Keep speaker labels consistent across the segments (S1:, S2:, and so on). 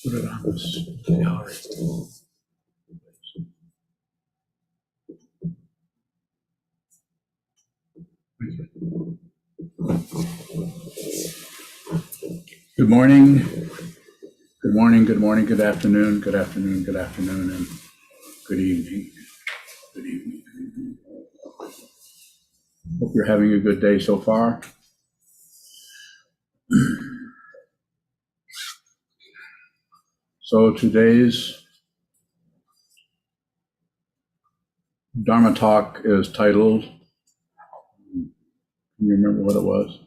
S1: Put it on this gallery. Good morning. Good morning, good morning, good afternoon, good afternoon, good afternoon, and good evening. Good evening. Hope you're having a good day so far. So today's Dharma talk is titled, can you remember what it was?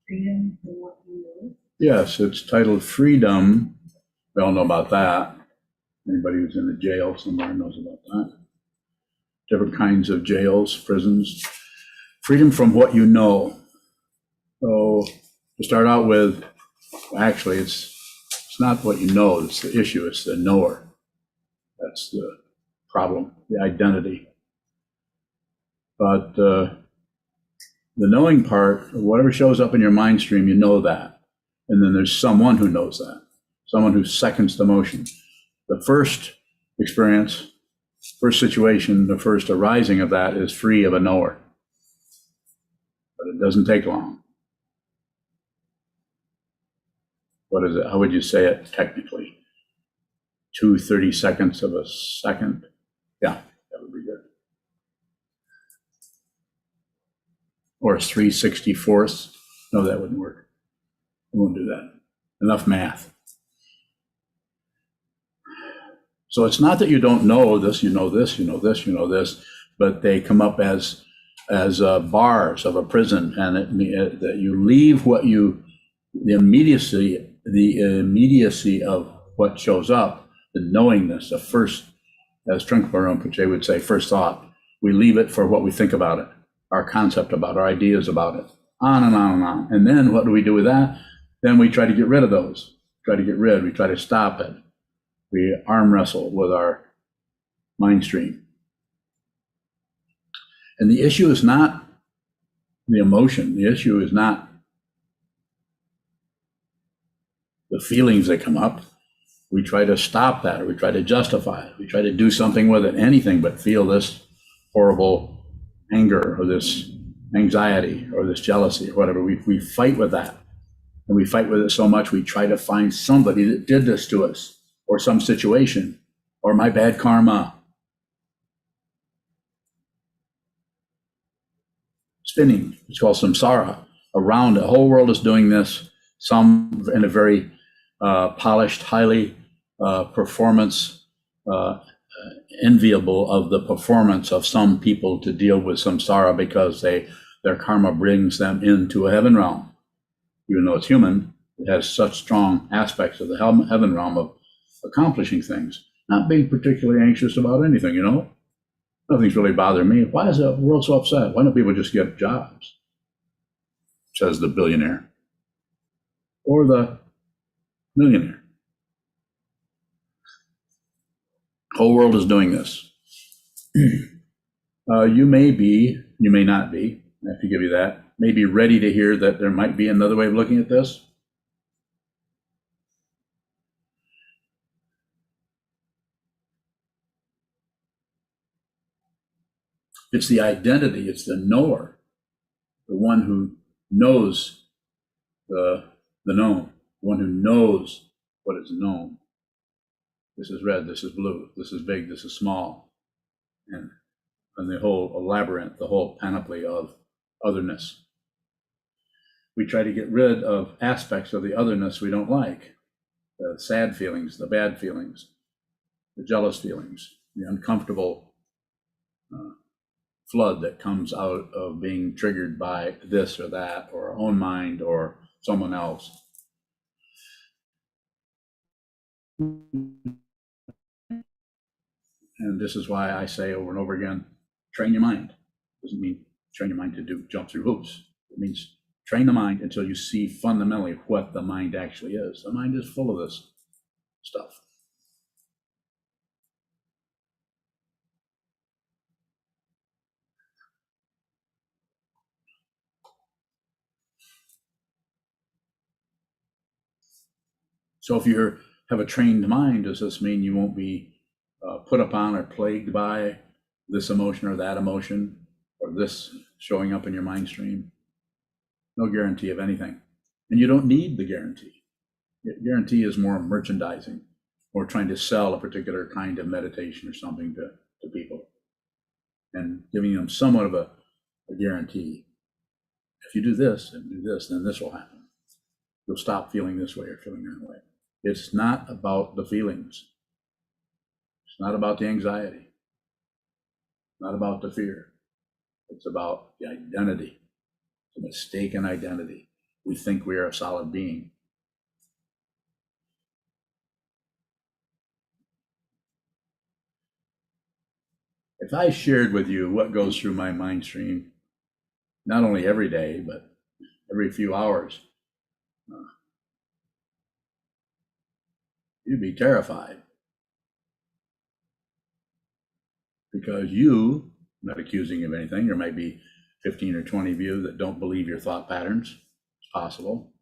S2: Freedom from what you know.
S1: Yes, it's titled Freedom. We all know about that. Anybody who's in a jail somewhere knows about that. Different kinds of jails, prisons. Freedom from what you know. So to start out with, actually, it's not what you know, it's the issue, it's the knower. That's the problem, the identity. But the knowing part, whatever shows up in your mind stream, you know that. And then there's someone who knows that, someone who seconds the motion. The first experience, first situation, the first arising of that is free of a knower. But it doesn't take long. What is it? How would you say it technically? 2 30-seconds of a second? Yeah, that would be good. Or 3/64ths? No, that wouldn't work. We won't do that. Enough math. So it's not that you don't know this, you know this, you know this, you know this, but they come up as bars of a prison, and that you leave what you, the immediacy of what shows up, the knowingness, the first, as Trungpa Rinpoche would say, first thought. We leave it for what we think about it, our concept about, our ideas about it, on and on and on. And then what do we do with that? Then we try to get rid of those, we try to stop it. We arm wrestle with our mind stream. And the issue is not the emotion. The issue is not the feelings that come up. We try to stop that, or we try to justify it. We try to do something with it, anything but feel this horrible anger or this anxiety or this jealousy or whatever. We fight with that. And we fight with it so much, we try to find somebody that did this to us, or some situation, or my bad karma. Spinning, it's called samsara. Around, the whole world is doing this, some in a very polished, highly performance, enviable of the performance of some people to deal with samsara because their karma brings them into a heaven realm. Even though it's human, it has such strong aspects of the heaven realm of accomplishing things, not being particularly anxious about anything, Nothing's really bothering me. Why is the world so upset? Why don't people just get jobs? Says the billionaire. Or the millionaire. The whole world is doing this. You may be, you may not be, I have to give you that, may be ready to hear that there might be another way of looking at this. It's the identity, it's the knower, the one who knows the known, the one who knows what is known. This is red, this is blue, this is big, this is small. And the whole labyrinth, the whole panoply of otherness. We try to get rid of aspects of the otherness we don't like. The sad feelings, the bad feelings, the jealous feelings, the uncomfortable flood that comes out of being triggered by this or that, or our own mind or someone else. And this is why I say over and over again, train your mind. It doesn't mean train your mind to jump through hoops. It means train the mind until you see fundamentally what the mind actually is. The mind is full of this stuff. So if you're have a trained mind, does this mean you won't be put upon or plagued by this emotion or that emotion or this showing up in your mind stream? No guarantee of anything. And you don't need the guarantee. Guarantee is more merchandising or trying to sell a particular kind of meditation or something to people and giving them somewhat of a guarantee. If you do this and do this, then this will happen. You'll stop feeling this way or feeling that way. It's not about the feelings. It's not about the anxiety. It's not about the fear. It's about the identity. It's a mistaken identity. We think we are a solid being. If I shared with you what goes through my mind stream, not only every day, but every few hours, you'd be terrified. Because you, I'm not accusing you of anything, there might be 15 or 20 of you that don't believe your thought patterns. It's possible.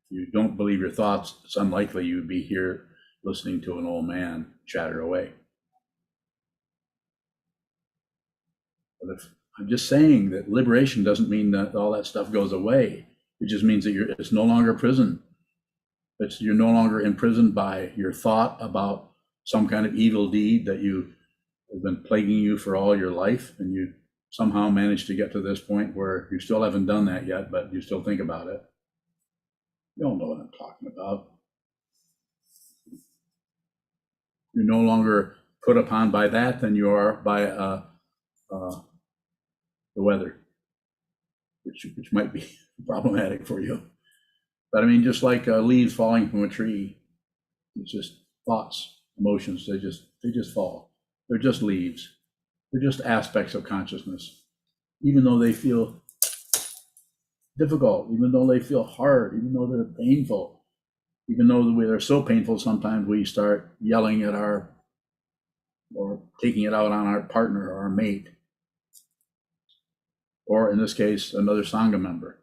S1: If you don't believe your thoughts, it's unlikely you'd be here listening to an old man chatter away. But if I'm just saying that liberation doesn't mean that all that stuff goes away. It just means that it's no longer prison. You're no longer imprisoned by your thought about some kind of evil deed that you have been plaguing you for all your life, and you somehow managed to get to this point where you still haven't done that yet, but you still think about it. You all know what I'm talking about. You're no longer put upon by that than you are by the weather, which might be problematic for you. But I mean, just like leaves falling from a tree, it's just thoughts, emotions, they just fall. They're just leaves. They're just aspects of consciousness. Even though they feel difficult, even though they feel hard, even though they're painful, even though they're so painful, sometimes we start yelling at or taking it out on our partner or our mate, or in this case, another Sangha member.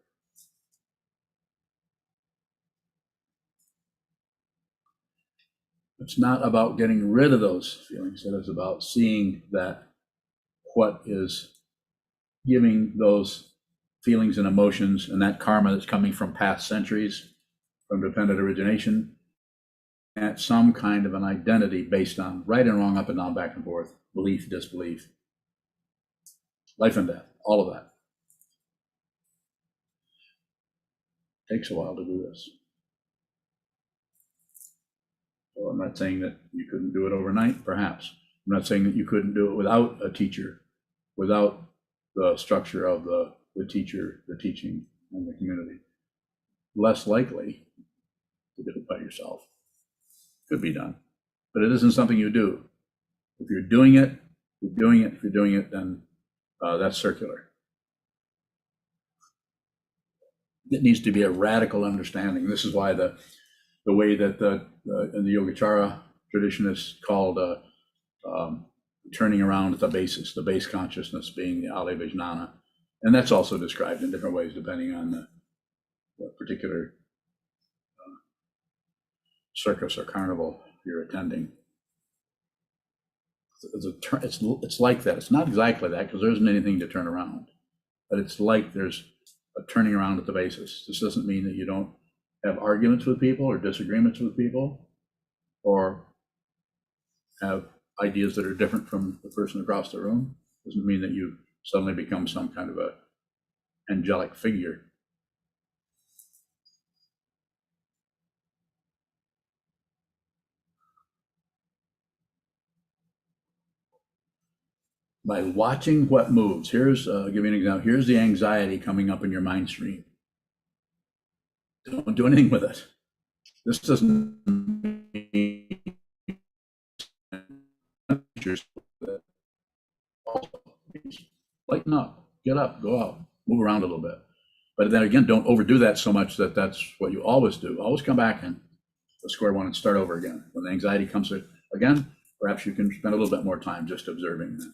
S1: It's not about getting rid of those feelings. It is about seeing that what is giving those feelings and emotions and that karma that's coming from past centuries, from dependent origination, at some kind of an identity based on right and wrong, up and down, back and forth, belief, disbelief, life and death, all of that. It takes a while to do this. So I'm not saying that you couldn't do it overnight, perhaps. I'm not saying that you couldn't do it without a teacher, without the structure of the teacher, the teaching, and the community. Less likely to do it by yourself. Could be done, but it isn't something you do. If you're doing it, you're doing it. If you're doing it, then that's circular. It needs to be a radical understanding. This is why the way that in the Yogacara tradition is called turning around at the basis, the base consciousness being the Ale Vijnana. And that's also described in different ways depending on the particular circus or carnival you're attending. It's like that. It's not exactly that because there isn't anything to turn around, but it's like there's a turning around at the basis. This doesn't mean that you don't have arguments with people or disagreements with people or have ideas that are different from the person across the room. It doesn't mean that you suddenly become some kind of a angelic figure. By watching what moves, I'll give you an example. Here's the anxiety coming up in your mind stream. Don't do anything with it. This doesn't mean lighten up, get up, go out, move around a little bit. But then again, don't overdo that so much that that's what you always do. Always come back and square one and start over again. When the anxiety comes again, perhaps you can spend a little bit more time just observing that.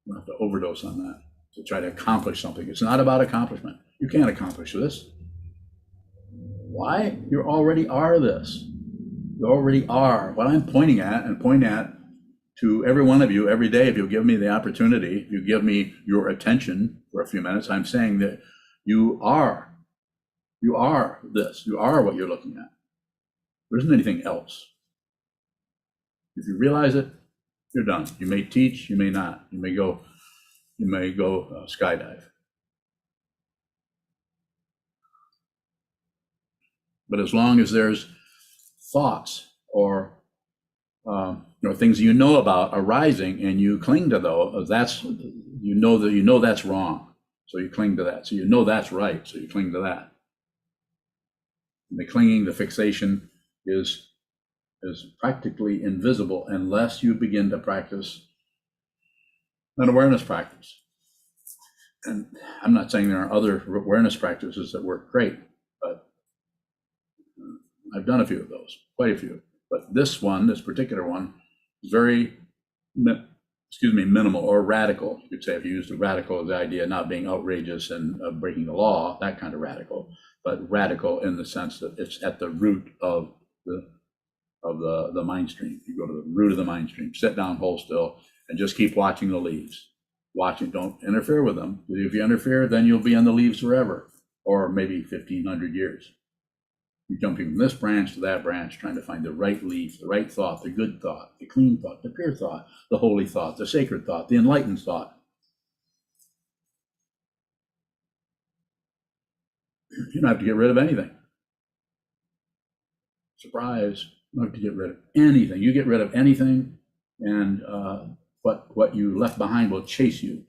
S1: You don't have to overdose on that to try to accomplish something. It's not about accomplishment. You can't accomplish this. Why? You already are this. You already are. What I'm pointing at and point at to every one of you every day, if you give me the opportunity, if you give me your attention for a few minutes, I'm saying that you are this. You are what you're looking at. There isn't anything else. If you realize it, you're done. You may teach, you may not. You may go skydive. But as long as there's thoughts or things you know about arising and you cling to those, that's that's wrong. So you cling to that. So you know that's right. So you cling to that. And the clinging, the fixation is practically invisible unless you begin to practice an awareness practice. And I'm not saying there are other awareness practices that work great, but I've done a few of those, quite a few. But this particular one, is very, minimal or radical. You could say if you use the radical as the idea of not being outrageous and breaking the law, that kind of radical, but radical in the sense that it's at the root of the mind stream. You go to the root of the mind stream, sit down, hold still, and just keep watching the leaves. Watching, don't interfere with them. If you interfere, then you'll be on the leaves forever, or maybe 1,500 years. You're jumping from this branch to that branch, trying to find the right leaf, the right thought, the good thought, the clean thought, the pure thought, the holy thought, the sacred thought, the enlightened thought. You don't have to get rid of anything. Surprise, you don't have to get rid of anything. You get rid of anything, and what you left behind will chase you.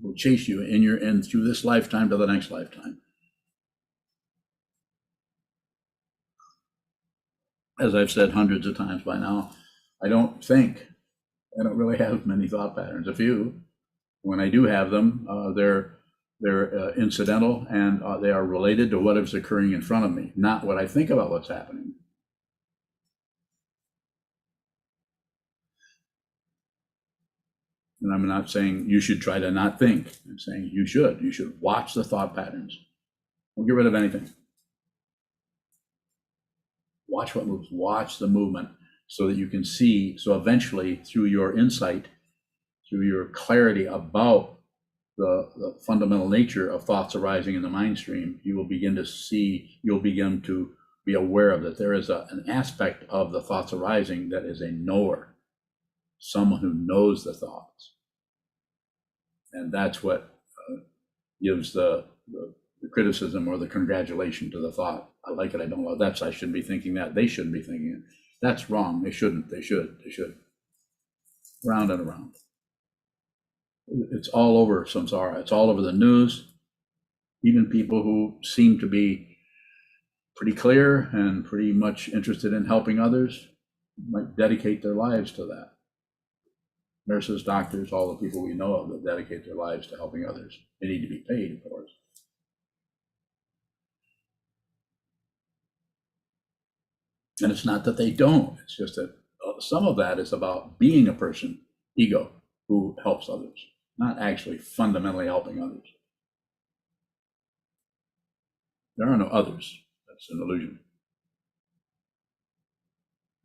S1: Will chase you in through this lifetime to the next lifetime. As I've said hundreds of times by now, I don't really have many thought patterns. A few. When I do have them, they're incidental and they are related to what is occurring in front of me, not what I think about what's happening. And I'm not saying you should try to not think. I'm saying you should watch the thought patterns. Don't get rid of anything. Watch what moves, watch the movement so that you can see. So eventually, through your insight, through your clarity about the fundamental nature of thoughts arising in the mind stream, you will begin to see, you'll begin to be aware of that there is an aspect of the thoughts arising that is a knower, someone who knows the thoughts. And that's what gives the criticism or the congratulation to the thought. I like it, I don't like that. I shouldn't be thinking that. They shouldn't be thinking it. That's wrong. They shouldn't. They should. Round and around. It's all over samsara. It's all over the news. Even people who seem to be pretty clear and pretty much interested in helping others might dedicate their lives to that. Nurses, doctors, all the people we know of that dedicate their lives to helping others. They need to be paid, of course. And it's not that they don't, it's just that some of that is about being a person, ego, who helps others, not actually fundamentally helping others. There are no others. That's an illusion.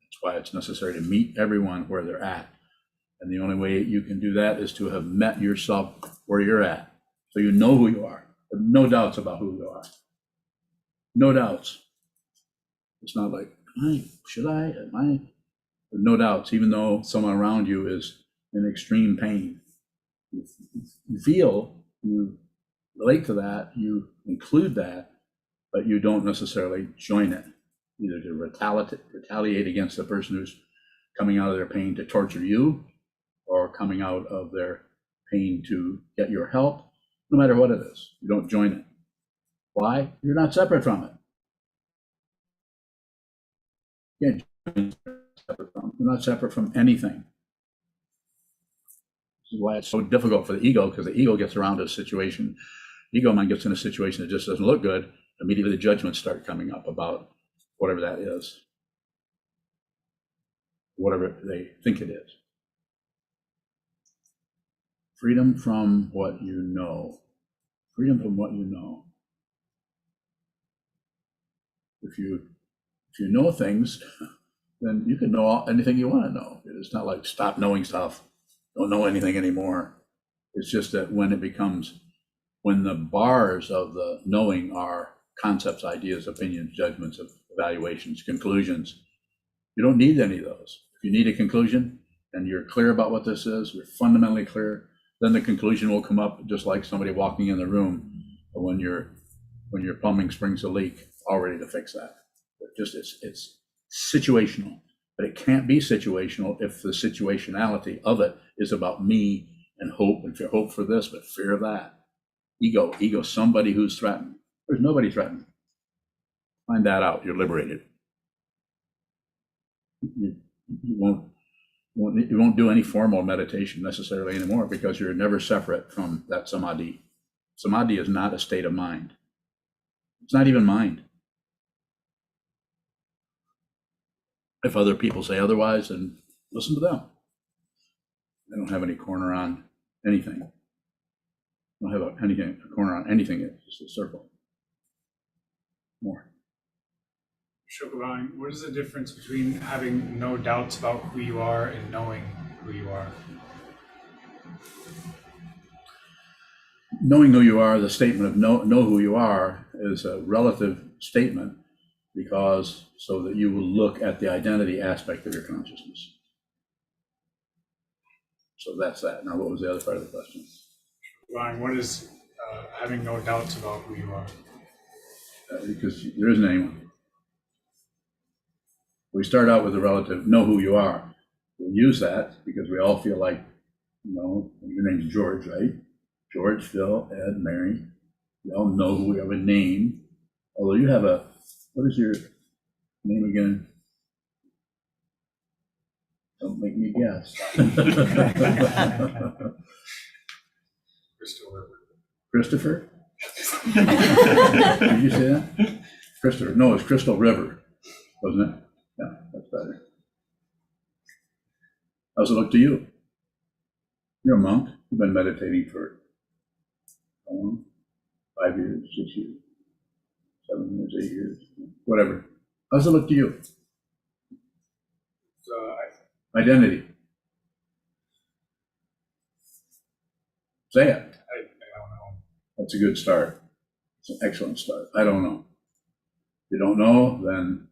S1: That's why it's necessary to meet everyone where they're at. And the only way you can do that is to have met yourself where you're at. So you know who you are. There are no doubts about who you are. No doubts. It's not like, should I? Am I? No doubts, even though someone around you is in extreme pain. You feel, you relate to that, you include that, but you don't necessarily join it, either to retaliate against the person who's coming out of their pain to torture you, or coming out of their pain to get your help. No matter what it is, you don't join it. Why? You're not separate from it. You're not separate from anything. This is why it's so difficult for the ego, because the ego gets around a situation. Ego mind gets in a situation that just doesn't look good. Immediately the judgments start coming up about whatever that is, whatever they think it is. Freedom from what you know. Freedom from what you know. If you know things, then you can know anything you want to know. It's not like stop knowing stuff, don't know anything anymore. It's just that when the bars of the knowing are concepts, ideas, opinions, judgments, evaluations, conclusions, you don't need any of those. If you need a conclusion and you're clear about what this is, you're fundamentally clear, then the conclusion will come up just like somebody walking in the room when your plumbing springs a leak, all ready to fix that. It's situational, but it can't be situational if the situationality of it is about me and hope and fear, hope for this, but fear of that. Ego, somebody who's threatened. There's nobody threatened. Find that out, you're liberated. You won't do any formal meditation necessarily anymore because you're never separate from that samadhi. Samadhi is not a state of mind. It's not even mind. If other people say otherwise, then listen to them. I don't have any corner on anything. I don't have a corner on anything. It's just a circle. More.
S3: Sokuzan, what is the difference between having no doubts about who you are and knowing who you are?
S1: Knowing who you are, the statement of know who you are is a relative statement because so that you will look at the identity aspect of your consciousness. So that's that. Now, what was the other part of the question?
S3: Sokuzan, what is having no doubts about who you are?
S1: Because there isn't anyone. We start out with the relative, know who you are. We use that because we all feel like, your name's George, right? George, Phil, Ed, Mary. We all know who we have a name. Although you have what is your name again? Don't make me guess. Christopher? Did you say that? Christopher. No, it's Crystal River, wasn't it? Yeah, that's better. How's it look to you? You're a monk. You've been meditating for how long? 5 years, 6 years, 7 years, 8 years, whatever. How's it look to you? Identity. Say it.
S3: I don't know.
S1: That's a good start. It's an excellent start. I don't know. If you don't know, then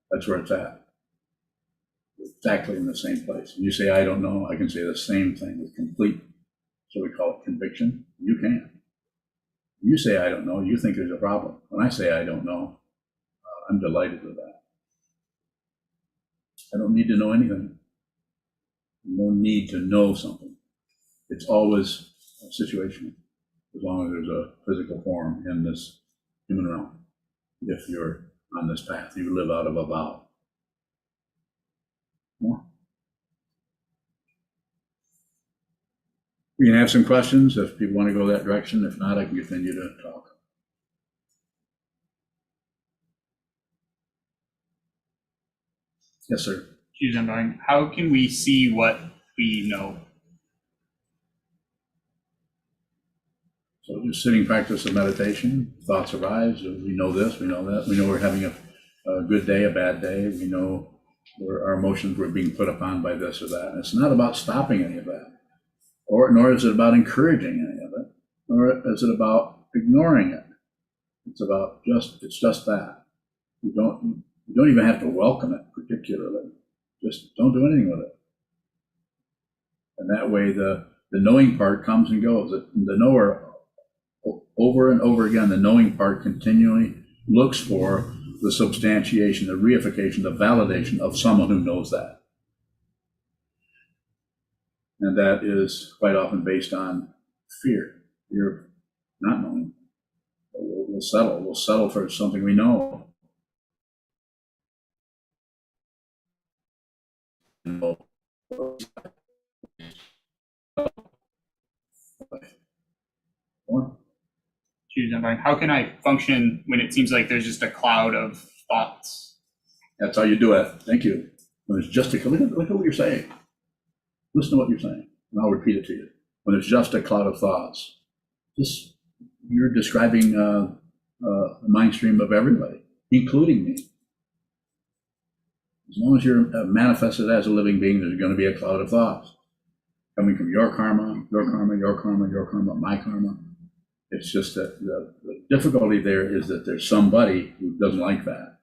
S1: that's where it's at. Exactly in the same place. When you say, I don't know, I can say the same thing with complete, so we call it conviction. You can. When you say, I don't know, you think there's a problem. When I say, I don't know, I'm delighted with that. I don't need to know anything. No need to know something. It's always situational, as long as there's a physical form in this human realm. If you're on this path, you live out of a vow. More. We can have some questions if people want to go that direction. If not, I can continue to talk. Yes, sir.
S4: How can we see what we know?
S1: So just sitting practice of meditation, thoughts arise, we know this, we know that, we know we're having a good day, a bad day, we know where our emotions were being put upon by this or that. And it's not about stopping any of that, nor is it about encouraging any of it, nor is it about ignoring it. It's just that. You don't even have to welcome it particularly. Just don't do anything with it. And that way the knowing part comes and goes. The knower, over and over again, the knowing part continually looks for the substantiation, the reification, the validation of someone who knows that. And that is quite often based on fear of not knowing. We'll settle for something we know.
S4: How can I function when it seems like there's just a cloud of thoughts?
S1: That's how you do it. Thank you. When it's just look at what you're saying. Listen to what you're saying, and I'll repeat it to you. When it's just a cloud of thoughts, you're describing the mind stream of everybody. including me. As long as you're manifested as a living being, there's going to be a cloud of thoughts coming from your karma, your karma, your karma, your karma, my karma. It's just that the difficulty there is that there's somebody who doesn't like that,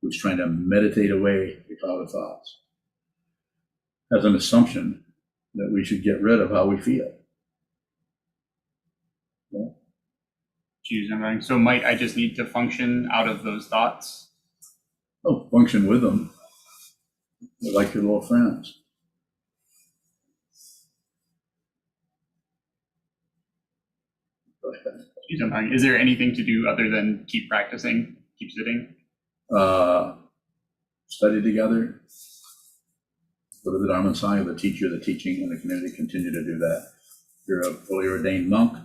S1: who's trying to meditate away the cloud of thoughts as an assumption that we should get rid of how we feel. Yeah.
S4: Choose and running. So might I just need to function out of those thoughts?
S1: Oh, function with them. They're like your little friends. Go ahead.
S4: Choose and running. Is there anything to do other than keep practicing, keep sitting?
S1: Study together. Go to the Dharma Sangha, the teacher, the teaching, and the community continue to do that. You're a fully ordained monk.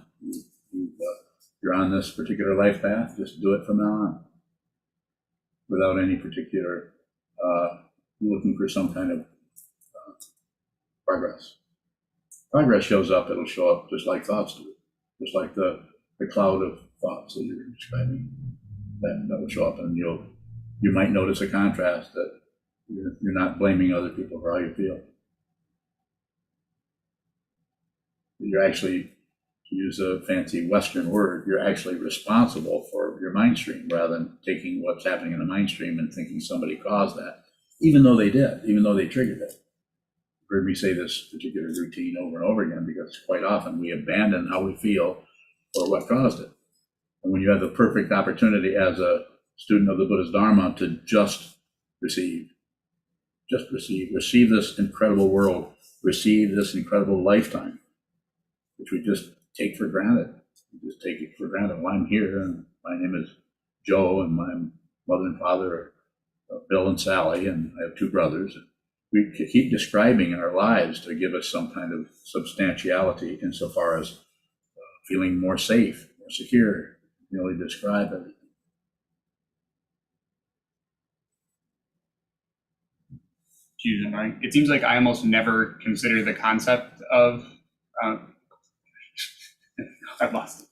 S1: You're on this particular life path. Just do it from now on, without any particular looking for some kind of progress. Progress shows up. It'll show up just like thoughts do, just like the cloud of thoughts that you're describing. That will show up, and you might notice a contrast that you're not blaming other people for how you feel. You're actually, to use a fancy Western word, you're actually responsible for your mind stream rather than taking what's happening in the mind stream and thinking somebody caused that, even though they did, even though they triggered it. You've heard me say this particular routine over and over again because quite often we abandon how we feel or what caused it. And when you have the perfect opportunity as a student of the Buddha's Dharma to just receive this incredible world, receive this incredible lifetime, which we just take for granted. We just take it for granted. Well, I'm here, and my name is Joe, and my mother and father are Bill and Sally, and I have two brothers. We keep describing our lives to give us some kind of substantiality insofar as feeling more safe, more secure, really describe everything.
S4: Choose and running. It seems like I almost never consider the concept of I've lost it.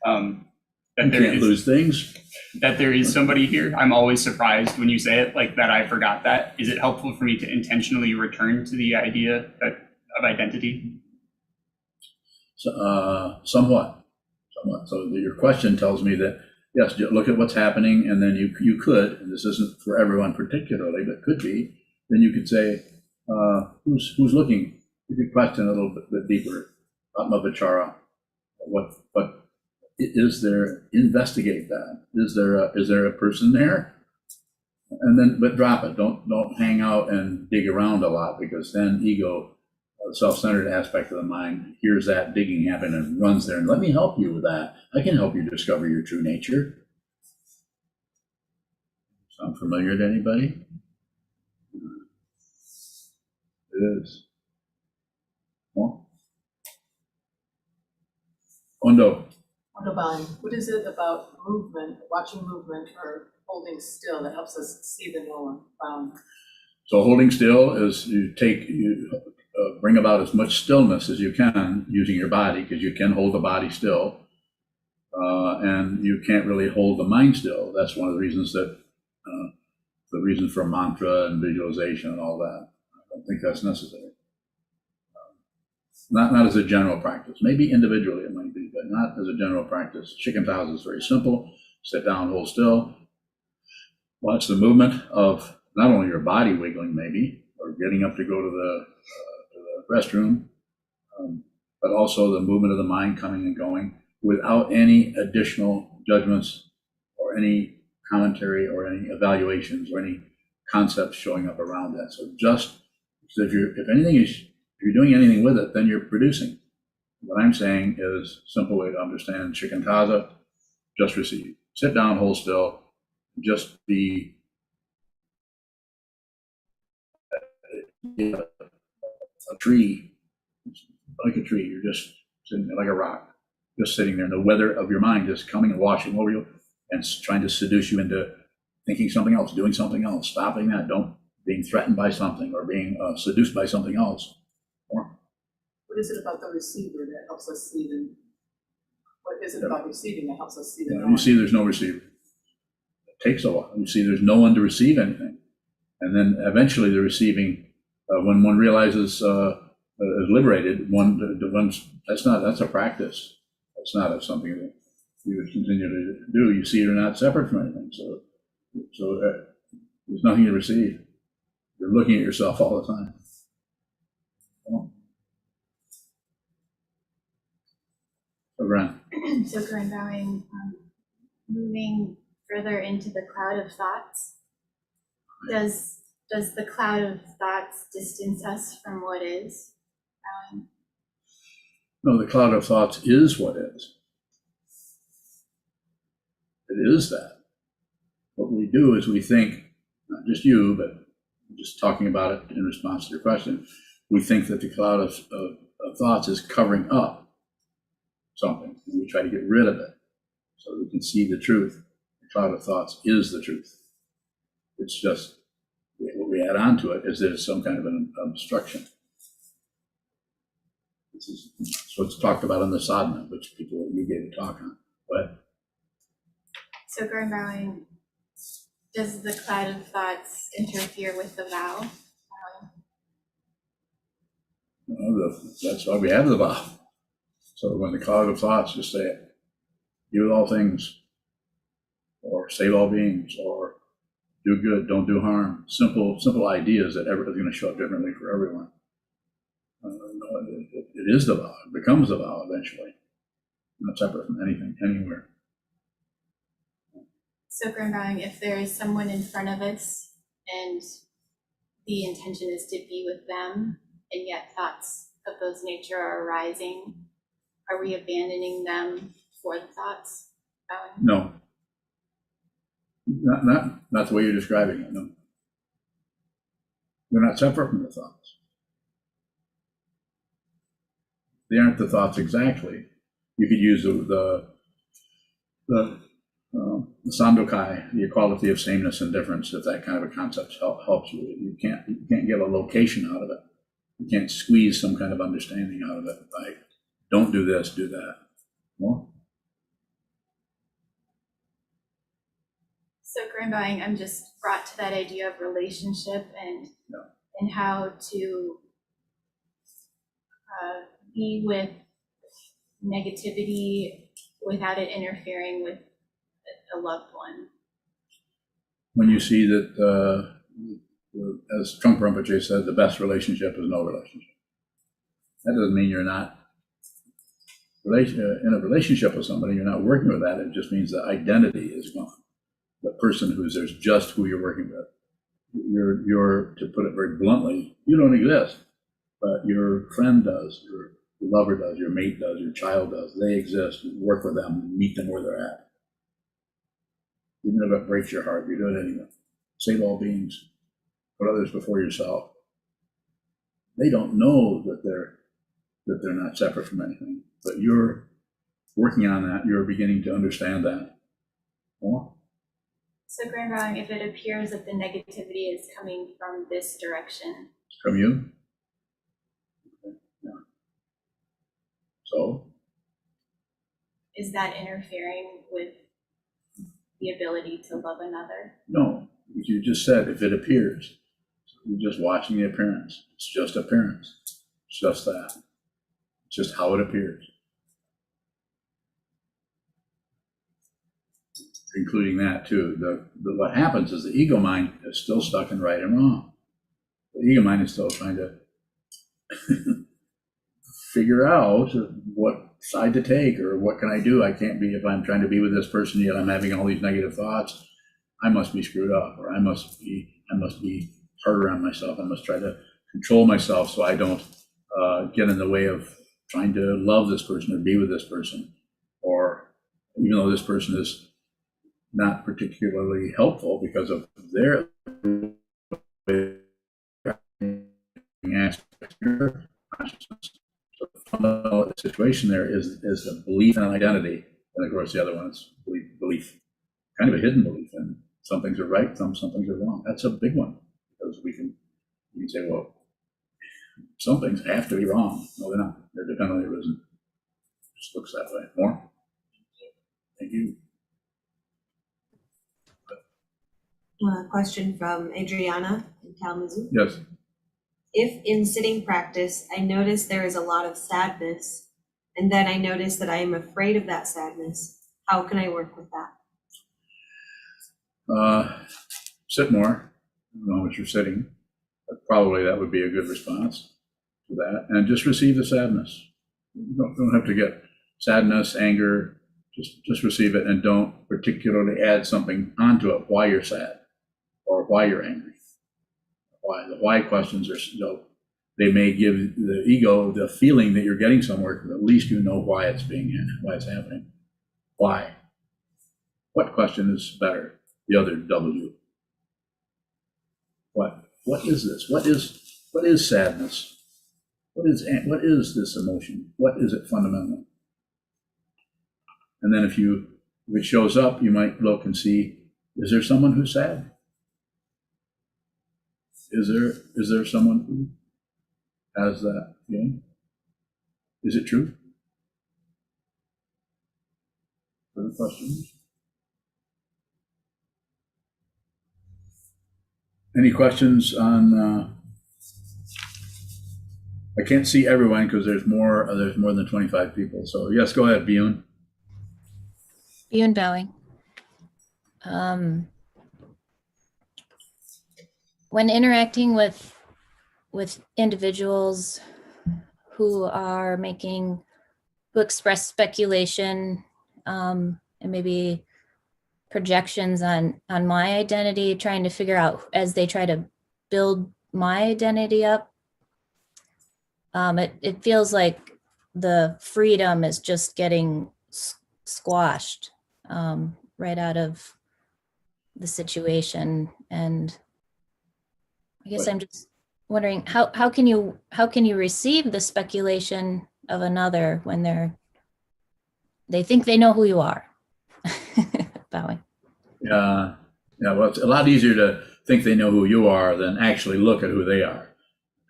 S4: That
S1: You
S4: there
S1: can't
S4: is
S1: lose things.
S4: that there is somebody here. I'm always surprised when you say it, like that I forgot that. Is it helpful for me to intentionally return to the idea of identity?
S1: So, somewhat. So your question tells me that, yes, look at what's happening, and then you could, and this isn't for everyone particularly, but could be, then you could say, who's looking? You could question a little bit deeper, Atma Vichara. What is there? Investigate that. Is there a person there? And then, but drop it. Don't hang out and dig around a lot, because then ego, the self-centered aspect of the mind, hears that digging happen and runs there and let me help you with that. I can help you discover your true nature. Sound familiar to anybody? It is. Well, Ondo.
S5: What is it about movement, watching movement or holding still that helps us see the knower found?
S1: So holding still is you bring about as much stillness as you can using your body, because you can hold the body still, and you can't really hold the mind still. That's one of the reasons that the reason for mantra and visualization and all that. I don't think that's necessary. Not as a general practice. Maybe individually it might be, but not as a general practice. Shikantaza is very simple. Sit down, hold still. Watch the movement of not only your body wiggling, maybe, or getting up to go to the restroom, but also the movement of the mind coming and going without any additional judgments or any commentary or any evaluations or any concepts showing up around that. So just if you're doing anything with it, then you're producing. What I'm saying is a simple way to understand Shikantaza: just receive. Sit down, hold still, just be a tree, like a tree. You're just sitting there like a rock, just sitting there. And the weather of your mind is coming and washing over you and trying to seduce you into thinking something else, doing something else, stopping that. Don't being threatened by something or being seduced by something else.
S5: What is it about the receiver that helps us see the? What is it about receiving that helps us see the knower?
S1: You see, there's no receiver. takes a while. You see, there's no one to receive anything. And then eventually the receiving, when one realizes is liberated, that's a practice. That's not something that you would continue to do. You see, you're not separate from anything. So there's nothing to receive. You're looking at yourself all the time. So, Ren.
S6: So Corinne bowing, moving further into the cloud of thoughts. Does the cloud of thoughts distance us from what is? Bowing.
S1: No, the cloud of thoughts is what is. It is that. What we do is we think, not just you, but I'm just talking about it in response to your question, we think that the cloud of thoughts is covering up something, and we try to get rid of it so we can see the truth. The cloud of thoughts is the truth. It's just what we add on to it is that it's some kind of an obstruction. This is what's talked about in the sadhana, which you gave a talk on. But
S6: So Corinne bowing, does the cloud of thoughts interfere with the vow?
S1: that's why we have the vow. So when the cloud of thoughts, just say it. Be with all things, or save all beings, or do good, don't do harm. Simple ideas that everybody's going to show up differently for everyone. It is the vow. It becomes the vow eventually. Not separate from anything, anywhere.
S6: So Corinne bowing, if there is someone in front of us and the intention is to be with them, and yet thoughts of those nature are arising, are we abandoning them for the thoughts? Bowing?
S1: No. Not the way you're describing it, no. They're not separate from the thoughts. They aren't the thoughts exactly. You could use the Sandokai, the equality of sameness and difference, if that kind of a concept helps you. You can't get a location out of it. You can't squeeze some kind of understanding out of it. Like, don't do this, do that. Well,
S6: So Corinne bowing, I'm just brought to that idea of relationship and how to be with negativity without it interfering with a loved one.
S1: when you see that, as Trungpa Rinpoche said, the best relationship is no relationship. That doesn't mean you're not in a relationship with somebody, you're not working with that. It just means the identity is gone. The person there's just who you're working with. You're, to put it very bluntly, you don't exist, but your friend does, your lover does, your mate does, your child does. They exist. You work with them, meet them where they're at. Even if it breaks your heart, you do it anyway. Save all beings. Put others before yourself. They don't know that they're not separate from anything, but you're working on that. You're beginning to understand that more.
S6: So Corinne bowing, if it appears that the negativity is coming from this direction.
S1: From you? Okay. Yeah. So?
S6: Is that interfering with the ability to love another?
S1: No, you just said if it appears. You're just watching the appearance. It's just appearance. It's just that. It's just how it appears. Including that too. What happens is the ego mind is still stuck in right and wrong. The ego mind is still trying to figure out what side to take, or what can I do? I can't be, if I'm trying to be with this person yet I'm having all these negative thoughts, I must be screwed up, or I must be harder on myself. I must try to control myself so I don't get in the way of trying to love this person or be with this person. Or even though this person is not particularly helpful because of their aspects of your consciousness. So the fundamental situation there is a belief in an identity. And of course the other one is belief, kind of a hidden belief, and some things are right, some things are wrong. That's a big one, because we can say, well, some things have to be wrong. No, they're not. They're dependently arisen. It just looks that way. More? Thank you.
S7: Question from Adriana in Kalamazoo.
S1: Yes.
S7: If in sitting practice, I notice there is a lot of sadness, and then I notice that I am afraid of that sadness, how can I work with that?
S1: Sit more, as long as you're sitting. But probably that would be a good response to that. And just receive the sadness. You don't have to get sadness, anger, just receive it, and don't particularly add something onto it, why you're sad or why you're angry. Why? The why questions are, they may give the ego the feeling that you're getting somewhere, but at least you know why it's happening. Why? What question is better? The other W. What is this? What is sadness? What is this emotion? What is it fundamentally? And then if it shows up, you might look and see, is there someone who's sad? Is there someone who has that feeling? Is it true? Other questions? Any questions on? I can't see everyone because there's more than 25 people. So yes, go ahead, Biyun.
S8: Beyond bowing. When interacting with individuals who express speculation and maybe projections on my identity, trying to figure out as they try to build my identity up, it feels like the freedom is just getting squashed right out of the situation. And I guess I'm just wondering how can you receive the speculation of another when they think they know who you are? Bowing.
S1: Yeah. Well, it's a lot easier to think they know who you are than actually look at who they are.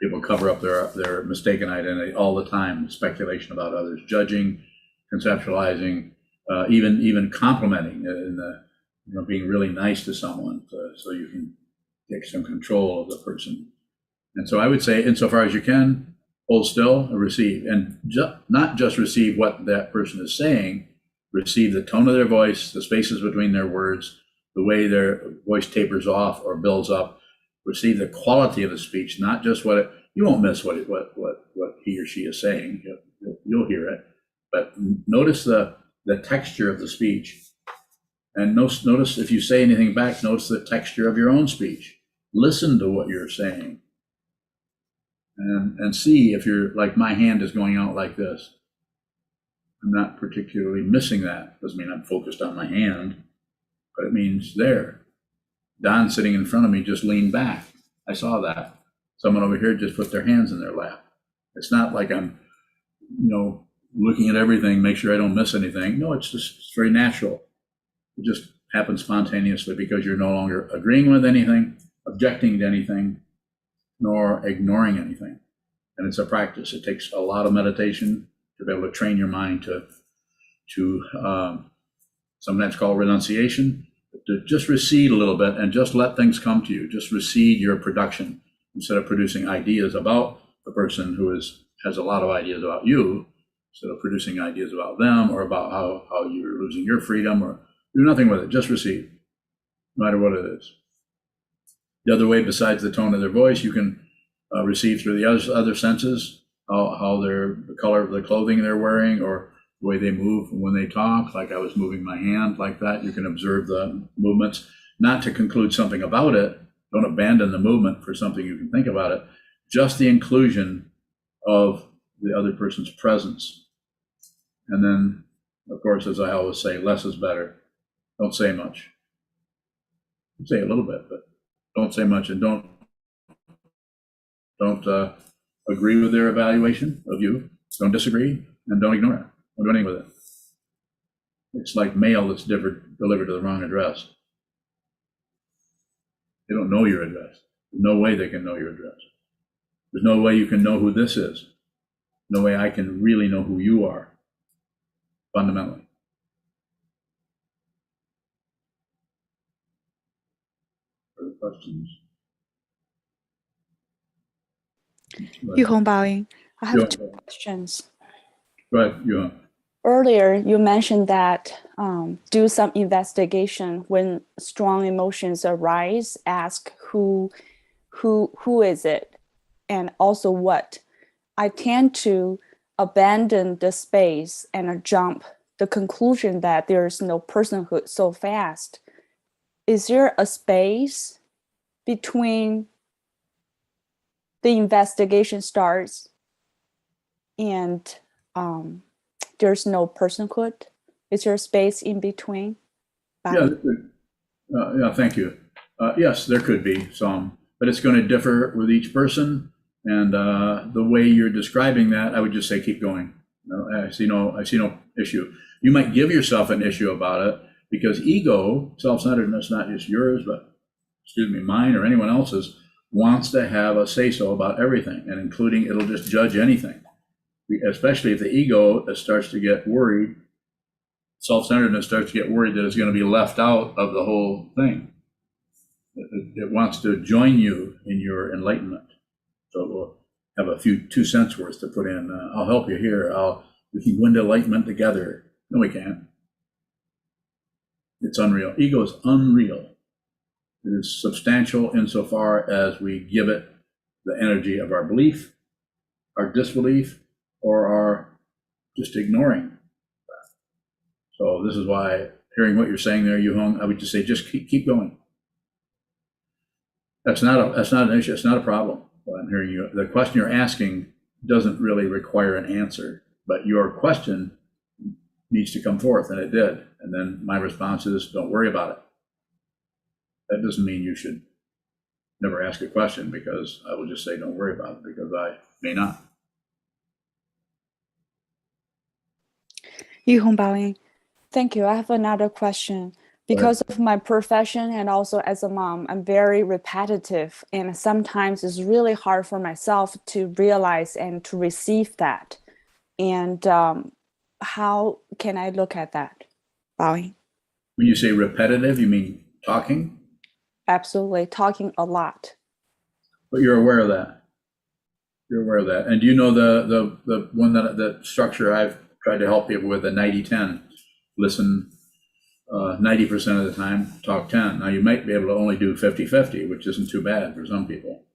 S1: People cover up their mistaken identity all the time, speculation about others, judging, conceptualizing, even complimenting, being really nice to someone so you can take some control of the person. And so I would say, insofar as you can, hold still and receive, and not just receive what that person is saying, receive the tone of their voice, the spaces between their words, the way their voice tapers off or builds up. Receive the quality of the speech, not just you won't miss what he or she is saying. You'll hear it, but notice the texture of the speech, and notice if you say anything back. Notice the texture of your own speech. Listen to what you're saying, and see if you're like, my hand is going out like this. I'm not particularly missing that. Doesn't mean I'm focused on my hand, but it means there. Don sitting in front of me just leaned back. I saw that. Someone over here just put their hands in their lap. It's not like I'm, looking at everything, make sure I don't miss anything. No, it's very natural. It just happens spontaneously because you're no longer agreeing with anything, objecting to anything, nor ignoring anything. And it's a practice. It takes a lot of meditation to be able to train your mind to sometimes called renunciation, to just recede a little bit and just let things come to you. Just recede your production instead of producing ideas about the person who has a lot of ideas about you, instead of producing ideas about them or about how you're losing your freedom, or do nothing with it. Just receive, no matter what it is. The other way, besides the tone of their voice, you can receive through the other senses, how the color of the clothing they're wearing, or the way they move when they talk. Like I was moving my hand like that. You can observe the movements, not to conclude something about it. Don't abandon the movement for something you can think about it. Just the inclusion of the other person's presence. And then, of course, as I always say, less is better. Don't say much. Say a little bit, but don't say much, and don't agree with their evaluation of you. Don't disagree, and don't ignore it. Don't do anything with it. It's like mail that's delivered to the wrong address. They don't know your address. There's no way they can know your address. There's no way you can know who this is. No way I can really know who you are, fundamentally. further questions.
S9: Yuhong Baoying, I have
S1: Yeah.
S9: 2 questions.
S1: Go ahead, you.
S9: Earlier, you mentioned that do some investigation when strong emotions arise. Ask who is it, and also what. I tend to abandon the space and jump the conclusion that there is no personhood so fast. Is there a space between the investigation starts and there's no personhood? Is there a space in between?
S1: Yeah, yeah, thank you. Yes, there could be some, but it's going to differ with each person. And the way you're describing that, I would just say keep going. I see no issue. You might give yourself an issue about it because ego, self-centeredness, not just yours, but mine or anyone else's, wants to have a say-so about everything, and including it'll just judge anything. Especially if the ego starts to get worried, self-centeredness starts to get worried that it's going to be left out of the whole thing. It wants to join you in your enlightenment. So we'll have a few 2 cents worth to put in. I'll help you here. We can go into enlightenment together. No, we can't. It's unreal. Ego is unreal. It is substantial insofar as we give it the energy of our belief, our disbelief, or our just ignoring that. So this is why, hearing what you're saying there, Yuhong, I would just say just keep going. That's not an issue. It's not a problem. What I'm hearing you. The question you're asking doesn't really require an answer, but your question needs to come forth, and it did. And then my response is, don't worry about it. That doesn't mean you should never ask a question, because I will just say don't worry about it, because I may not.
S9: Yuhong Baoying, thank you. I have another question. Because of my profession and also as a mom, I'm very repetitive, and sometimes it's really hard for myself to realize and to receive that. And how can I look at that, Baoying?
S1: When you say repetitive, you mean talking?
S9: Absolutely, talking a lot.
S1: But you're aware of that. You're aware of that. And do you know the one the structure I've tried to help people with, the 90-10? Listen 90% of the time, talk 10. Now you might be able to only do 50-50, which isn't too bad for some people.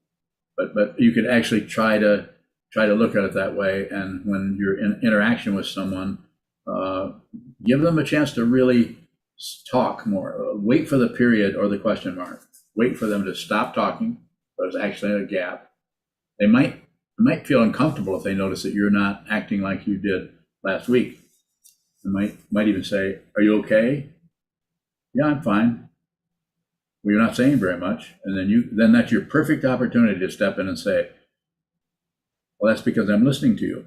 S1: But you could actually try to look at it that way. And when you're in interaction with someone, give them a chance to really talk more. Wait for the period or the question mark. Wait for them to stop talking. There's actually a gap. They might feel uncomfortable if they notice that you're not acting like you did last week. They might even say, "Are you okay?" "Yeah, I'm fine." Well, you're not saying very much, and then that's your perfect opportunity to step in and say, "Well, that's because I'm listening to you."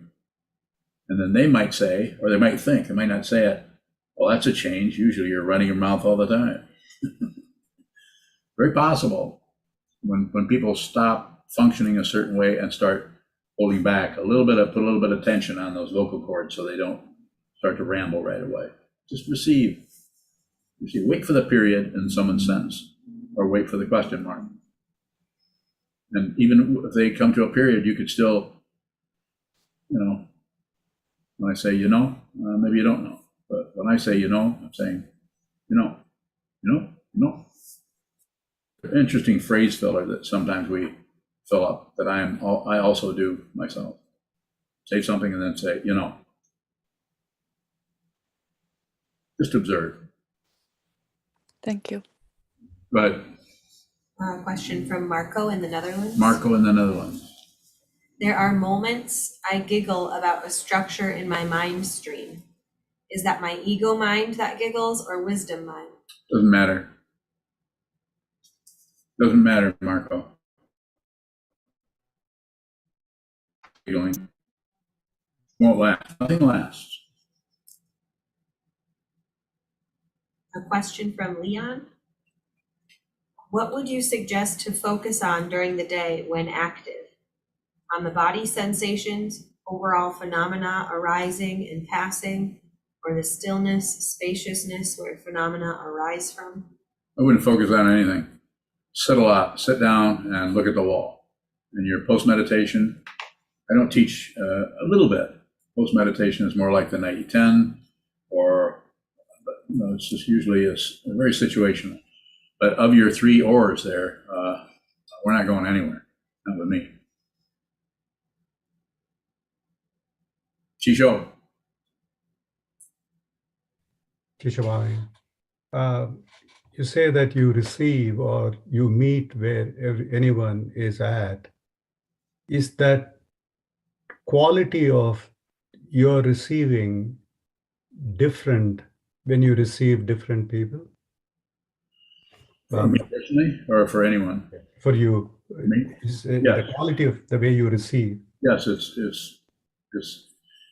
S1: And then they might say, or they might think, they might not say it, "Well, that's a change. Usually you're running your mouth all the time." Very possible when people stop functioning a certain way and start holding back put a little bit of tension on those vocal cords so they don't start to ramble right away. Just receive. Wait for the period in someone's sentence, or wait for the question mark. And even if they come to a period, you could still, when I say, maybe you don't know. But when I say, I'm saying, interesting phrase filler that sometimes we fill up that I also do myself. Say something and then say, Just observe.
S9: Thank you.
S1: Go ahead.
S7: A question from Marco in the Netherlands.
S1: Marco in the Netherlands.
S7: There are moments I giggle about a structure in my mind stream. Is that my ego mind that giggles or wisdom mind?
S1: Doesn't matter. Doesn't matter, Marco. Giggling won't last. Nothing lasts.
S7: A question from Leon. What would you suggest to focus on during the day when active? On the body sensations, overall phenomena arising and passing, or the stillness, spaciousness where phenomena arise from?
S1: I wouldn't focus on anything. sit a lot, sit down and look at the wall. And your post-meditation, I don't teach a little bit. Post-meditation is more like the night you 10, or it's just usually a very situational. But of your 3 ors there, we're not going anywhere, not with me. Chisho.
S10: Kishavani, you say that you receive or you meet where anyone is at. Is that quality of your receiving different when you receive different people?
S1: For me personally, or for anyone?
S10: For you,
S1: Me?
S10: is
S1: Yes.
S10: the quality of the way you receive.
S1: Yes, it's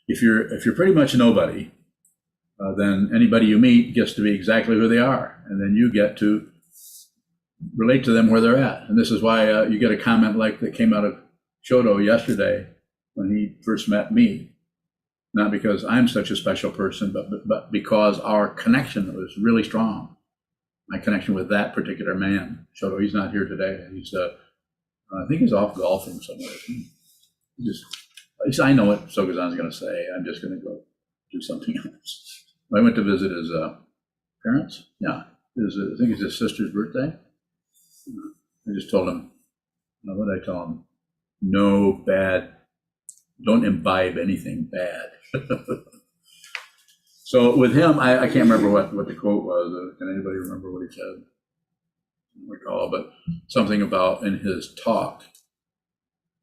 S1: if you're pretty much nobody, then anybody you meet gets to be exactly who they are, and then you get to relate to them where they're at. And this is why you get a comment like that came out of Shodo yesterday when he first met me. Not because I'm such a special person, but because our connection was really strong. My connection with that particular man, Shodo, he's not here today. He's I think he's off golfing somewhere. I know what Sokuzan's going to say. I'm just going to go do something else. I went to visit his parents. Yeah, I think it's his sister's birthday. I just told him, what did I tell him? No bad, don't imbibe anything bad. So with him, I can't remember what the quote was. Can anybody remember what he said? I don't recall, but something about in his talk,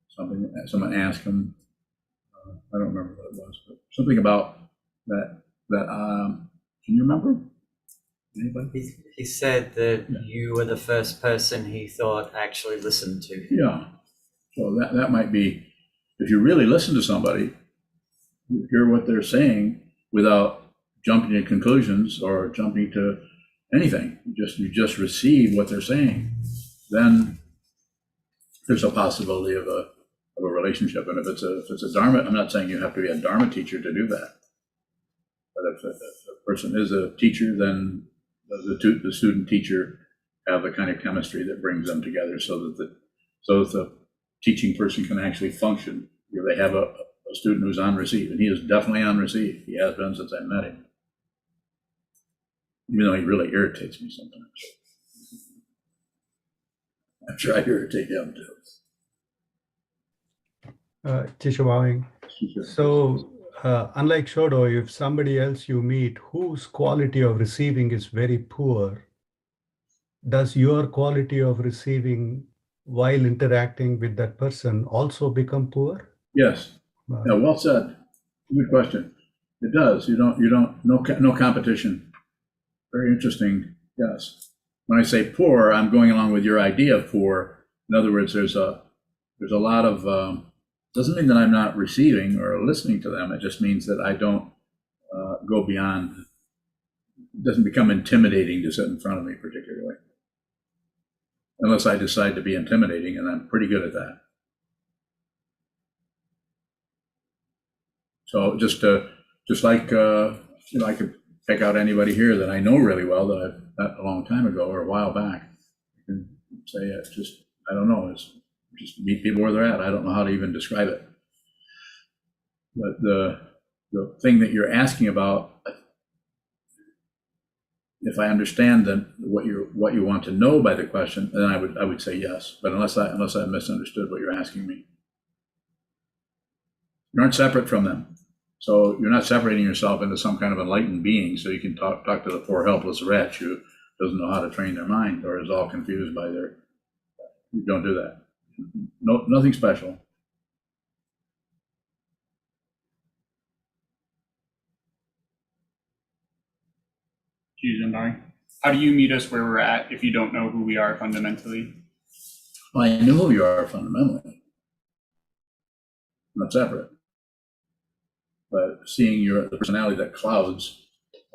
S1: someone asked him, I don't remember what it was, but something about that, can you remember? Anybody?
S11: He said that
S1: Yeah.
S11: you were the first person he thought actually listened to him.
S1: Yeah. So that might be, if you really listen to somebody, you hear what they're saying without jumping to conclusions or jumping to anything. You just receive what they're saying. Then there's a possibility of a relationship. And if it's a Dharma, I'm not saying you have to be a Dharma teacher to do that. But if a person is a teacher, then the student teacher have the kind of chemistry that brings them together so that the teaching person can actually function. They have a student who's on receive, and he is definitely on receive. He has been since I met him. Even though he really irritates me sometimes. I'm sure I irritate him too.
S10: Kishavani, so unlike Shodo, if somebody else you meet whose quality of receiving is very poor, does your quality of receiving while interacting with that person also become poor?
S1: Yes. Yeah, well said. Good question. It does. No competition. Very interesting. Yes. When I say poor, I'm going along with your idea of poor. In other words, there's a lot of, doesn't mean that I'm not receiving or listening to them. It just means that I don't go beyond, it doesn't become intimidating to sit in front of me particularly. Unless I decide to be intimidating, and I'm pretty good at that. So just like, I could pick out anybody here that I know really well that I've met a long time ago or a while back. I can say I don't know, it's just meet people where they're at. I don't know how to even describe it. But the thing that you're asking about, if I understand then what you want to know by the question, then I would say yes. But unless I misunderstood what you're asking me. You aren't separate from them. So you're not separating yourself into some kind of enlightened being so you can talk to the poor helpless wretch who doesn't know how to train their mind or is all confused by you don't do that. No, nothing special.
S4: How do you meet us where we're at if you don't know who we are fundamentally?
S1: Well, I know who you are fundamentally. Not separate. But seeing the personality that clouds,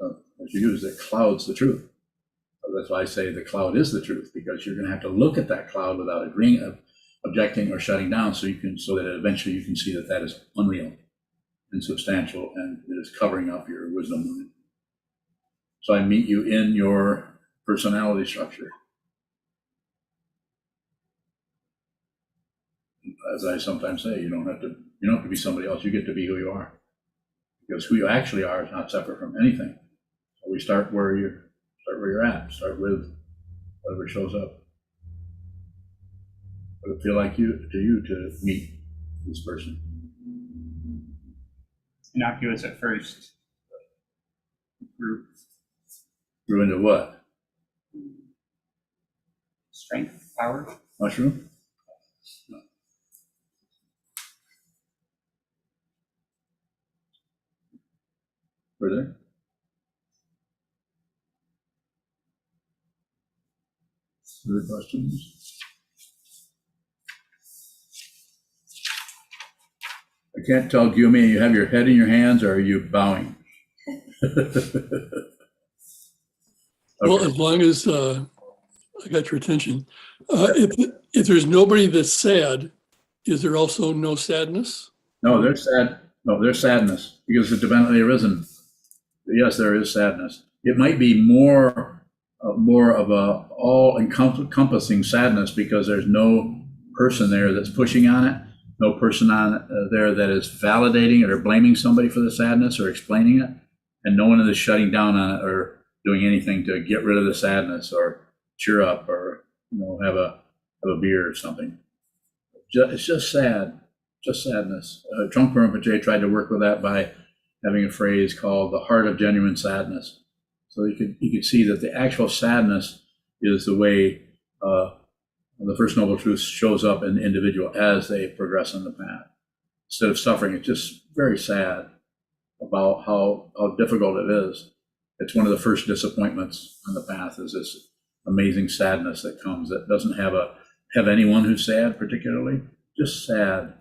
S1: as you use, that clouds the truth. That's why I say the cloud is the truth, because you're going to have to look at that cloud without agreeing, objecting, or shutting down, so that eventually you can see that is unreal, insubstantial, and it is covering up your wisdom mind. So I meet you in your personality structure. as I sometimes say, you don't have to be somebody else. You get to be who you are, because who you actually are is not separate from anything. So we start where you're at. Start with whatever shows up. What would it feel like to you to meet this person?
S4: Innocuous at first.
S1: Grew into what?
S4: Strength, power.
S1: Mushroom? No. Further? Other questions? I can't tell, Gyumi, you have your head in your hands, or are you bowing?
S12: Well,
S1: Okay.
S12: as long as I got your attention. If there's nobody that's sad, is there also no sadness?
S1: No, there's sad. No, there's sadness because it's divinely arisen. Yes, there is sadness. It might be more of a all-encompassing sadness because there's no person there that's pushing on it, no person on there that is validating it or blaming somebody for the sadness or explaining it, and no one is shutting down on it or doing anything to get rid of the sadness or cheer up or have a beer or something. It's just sad, just sadness. Trungpa Rinpoche tried to work with that by having a phrase called the heart of genuine sadness. So you could see that the actual sadness is the way the First Noble Truth shows up in the individual as they progress on the path. Instead of suffering, it's just very sad about how difficult it is. It's one of the first disappointments on the path is this amazing sadness that comes that doesn't have anyone who's sad particularly, just sad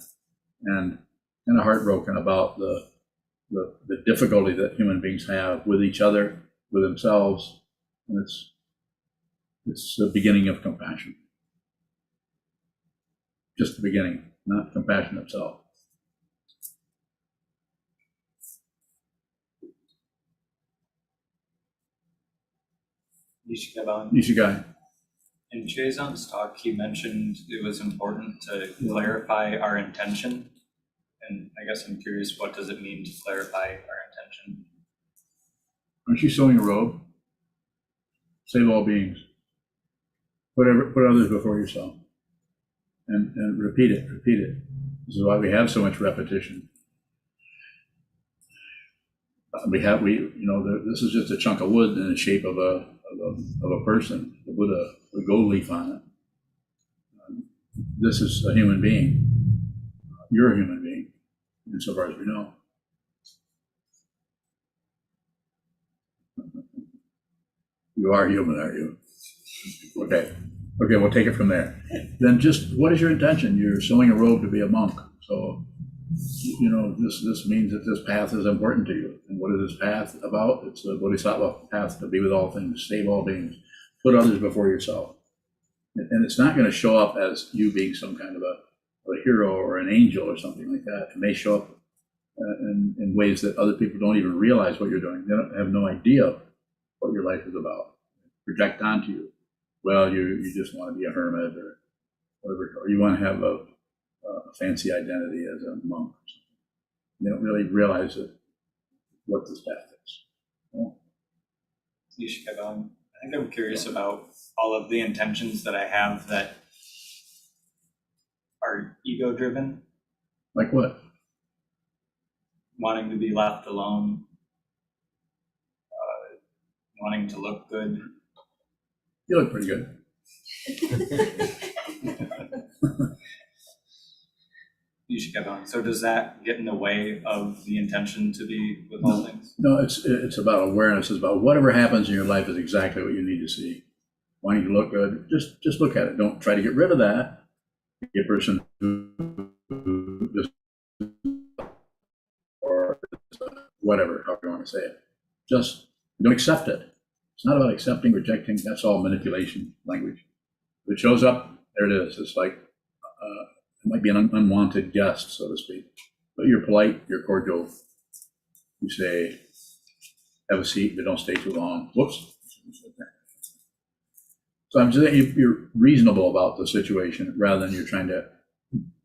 S1: and kind of heartbroken about the difficulty that human beings have with each other, with themselves. And it's the beginning of compassion. Just the beginning, not compassion itself. Nishigai.
S11: In Chazon's talk, he mentioned it was important to clarify our intention. And I guess I'm curious, what does it mean to clarify our intention?
S1: Aren't you sewing a robe? Save all beings. Put others before yourself. And repeat it. This is why we have so much repetition. This is just a chunk of wood in the shape of a person with a gold leaf on it. This is a human being. You're a human being, insofar as we know. You are human, aren't you? Okay, we'll take it from there. Then just, what is your intention? You're sewing a robe to be a monk. So, this means that this path is important to you. And what is this path about? It's the Bodhisattva path to be with all things, save all beings, put others before yourself. And it's not going to show up as you being some kind of a hero or an angel or something like that. It may show up in ways that other people don't even realize what you're doing. They have no idea what your life is about. Project onto you. Well, you just want to be a hermit or whatever, or you want to have a fancy identity as a monk or something. They don't really realize what this path is.
S11: I think I'm curious about all of the intentions that I have that are ego-driven.
S1: Like what?
S11: Wanting to be left alone, wanting to look good.
S1: You look pretty good.
S11: You should keep going. So does that get in the way of the intention to be with all things?
S1: No, it's about awareness. It's about whatever happens in your life is exactly what you need to see. Wanting to look good, just look at it. Don't try to get rid of that. Be a person who just, or whatever, however you want to say it. Just don't accept it. It's not about accepting, rejecting. That's all manipulation language. If it shows up, there it is. It's like it might be an unwanted guest, so to speak. But you're polite, you're cordial. You say, have a seat, but don't stay too long. Whoops. So I'm just saying you're reasonable about the situation rather than you're trying to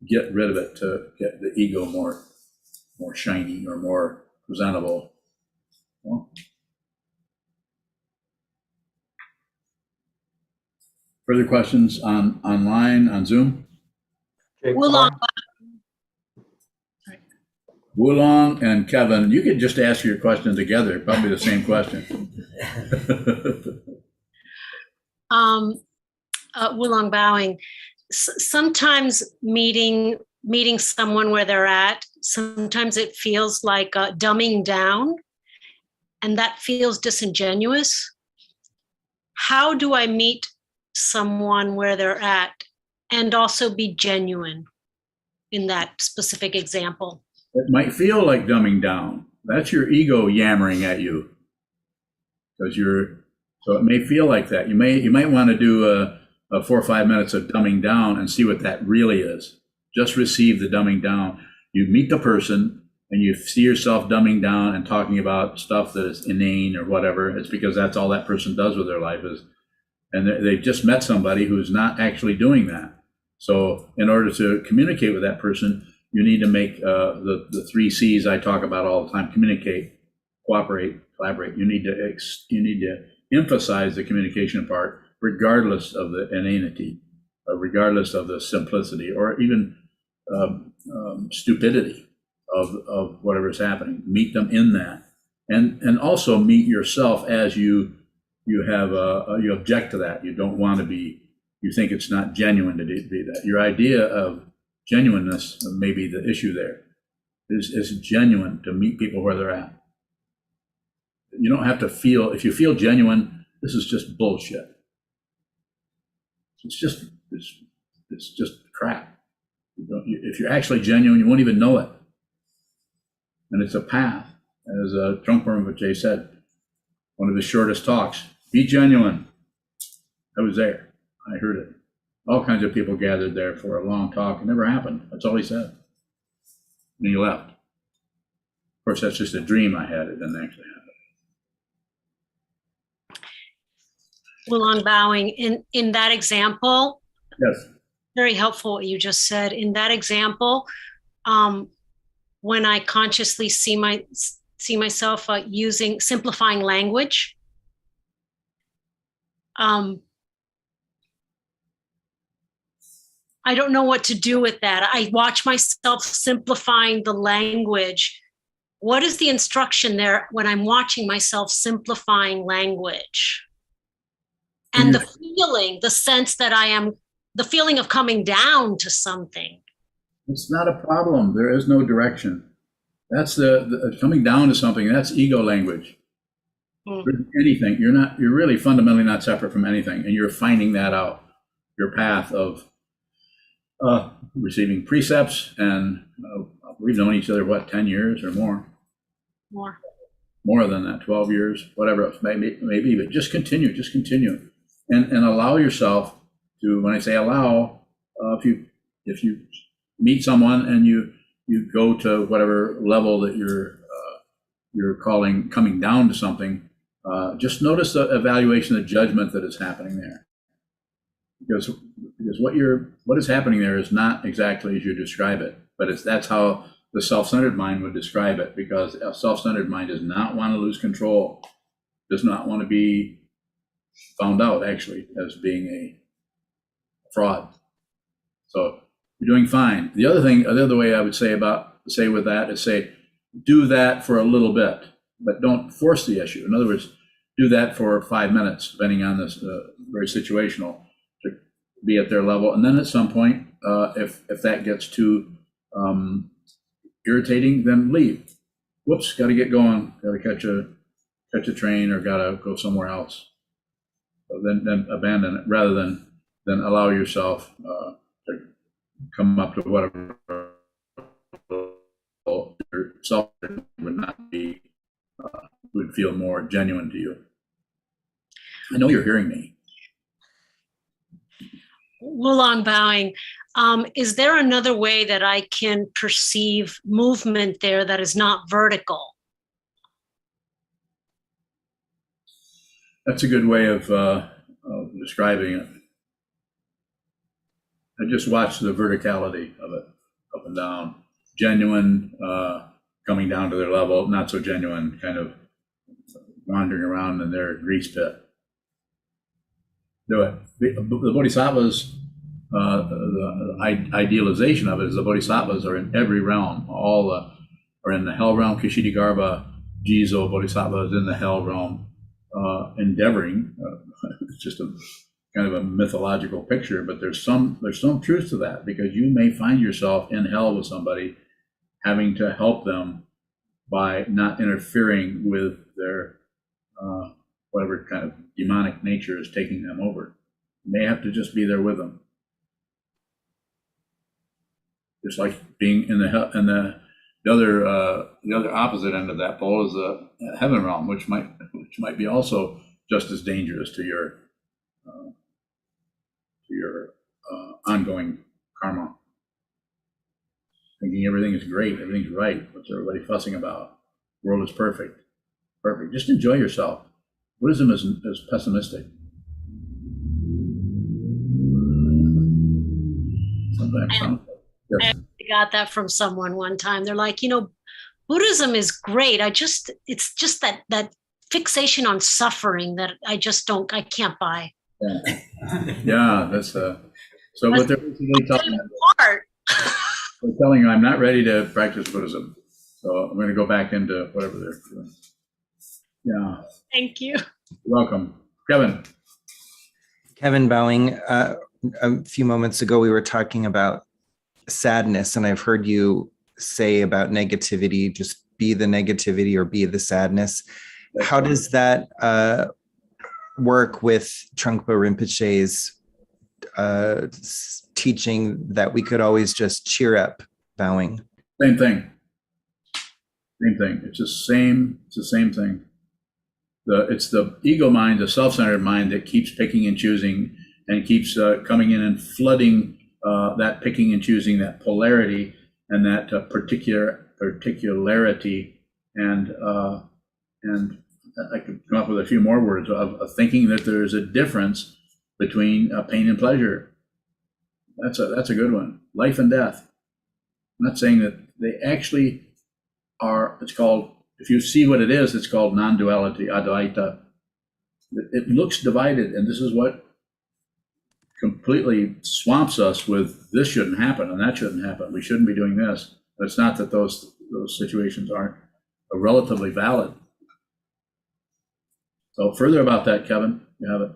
S1: get rid of it to get the ego more shiny or more presentable. Well, further questions online, on Zoom? Wulong and Kevin, you could just ask your question together, probably the same question.
S13: Wulong bowing. Sometimes meeting someone where they're at, sometimes it feels like dumbing down, and that feels disingenuous. How do I meet someone where they're at and also be genuine in that specific example?
S1: It might feel like dumbing down. That's your ego yammering at you. So it may feel like that. You might want to do a 4 or 5 minutes of dumbing down and see what that really is. Just receive the dumbing down. You meet the person and you see yourself dumbing down and talking about stuff that is inane or whatever. It's because that's all that person does with their life is. And they've just met somebody who's not actually doing that. So in order to communicate with that person, you need to make the 3 C's I talk about all the time: communicate, cooperate, collaborate. You need to emphasize the communication part, regardless of the inanity, regardless of the simplicity, or even stupidity of whatever's happening. Meet them in that, and also meet yourself as you object to that. You don't want to be. You think it's not genuine to be that. Your idea of genuineness may be the issue there. Is genuine to meet people where they're at. You don't have to feel, if you feel genuine, this is just bullshit. It's just crap. If you're actually genuine, you won't even know it. And it's a path. As Trungpa Rinpoche said, one of his shortest talks, be genuine. I was there. I heard it. All kinds of people gathered there for a long talk. It never happened. That's all he said. And he left. Of course, that's just a dream I had. It didn't actually happen.
S13: Wulong bowing. In that example,
S1: Yes.
S13: very helpful what you just said. In that example, when I consciously see myself simplifying language, I don't know what to do with that. I watch myself simplifying the language. What is the instruction there when I'm watching myself simplifying language? And the feeling, the sense that the feeling of coming down to something.
S1: It's not a problem. There is no direction. That's the coming down to something. That's ego language. Anything. You're really fundamentally not separate from anything. And you're finding that out. Your path of receiving precepts, and we've known each other, 10 years or more? More than that, 12 years, whatever it may be, but just continue. And allow yourself to, when I say allow, if you meet someone and you go to whatever level that you're calling coming down to something, just notice the evaluation, the judgment that is happening there. Because what is happening there is not exactly as you describe it, but that's how the self-centered mind would describe it, because a self-centered mind does not want to lose control, does not want to be found out actually as being a fraud. So you're doing fine. The other way I would say with that is do that for a little bit, but don't force the issue. In other words, do that for 5 minutes, depending on this, very situational, to be at their level. And then at some point, if that gets too irritating, then leave. Whoops, got to get going. Got to catch a train, or got to go somewhere else. So then abandon it, rather than allow yourself to come up to whatever yourself would not be, would feel more genuine to you. I know you're hearing me.
S13: Wulong bowing. Is there another way that I can perceive movement there that is not vertical?
S1: That's a good way of describing it. I just watched the verticality of it. up and down, genuine, coming down to their level, not so genuine, kind of wandering around in their grease pit. Do it. The bodhisattvas, the idealization of it is the bodhisattvas are in every realm. Are in the hell realm. Kshitigarbha Jizo bodhisattva is in the hell realm, endeavoring. It's just a kind of a mythological picture, but there's some truth to that, because you may find yourself in hell with somebody, having to help them by not interfering with their whatever kind of demonic nature is taking them over. You may have to just be there with them. Just like being in the other opposite end of that pole is the heaven realm, which might be also just as dangerous to your ongoing karma. Thinking everything is great, everything's right. What's everybody fussing about? The world is perfect. Perfect. Just enjoy yourself. Buddhism is pessimistic. Sometimes. Yes.
S13: I got that from someone one time. They're like, Buddhism is great. It's just that fixation on suffering that I can't buy.
S1: Yeah, that's so what they're basically telling they're telling you, I'm not ready to practice Buddhism, so I'm going to go back into whatever they're doing. Yeah.
S13: Thank you.
S1: You're welcome.
S14: Kevin Bowing, a few moments ago we were talking about sadness, and I've heard you say about negativity, just be the negativity or be the sadness. How does that work with Trungpa Rinpoche's teaching that we could always just cheer up, Bowing?
S1: Same thing. It's the same thing. It's the ego mind, the self-centered mind, that keeps picking and choosing and keeps coming in and flooding that picking and choosing, that polarity and that particularity, and I could come up with a few more words of thinking that there's a difference between pain and pleasure. That's a good one. Life and death. I'm not saying that they actually are. It's called, if you see what it is, it's called non-duality, advaita. It looks divided, and this is what completely swamps us with this shouldn't happen and that shouldn't happen. We shouldn't be doing this. But it's not that those situations aren't relatively valid. So further about that, Kevin, you have it.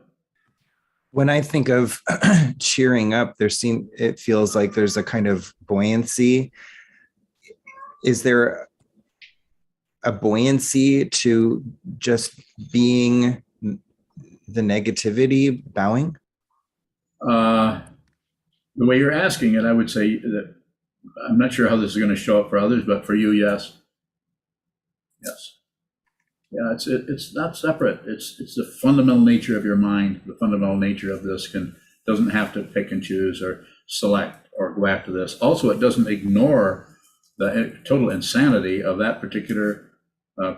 S14: When I think of cheering up, it feels like there's a kind of buoyancy. Is there a buoyancy to just being the negativity, Bowing?
S1: The way you're asking it, I would say that I'm not sure how this is going to show up for others, but for you, yes. Yes. Yeah, it's not separate. It's the fundamental nature of your mind. The fundamental nature of this doesn't have to pick and choose or select or go after this. Also, it doesn't ignore the total insanity of that particular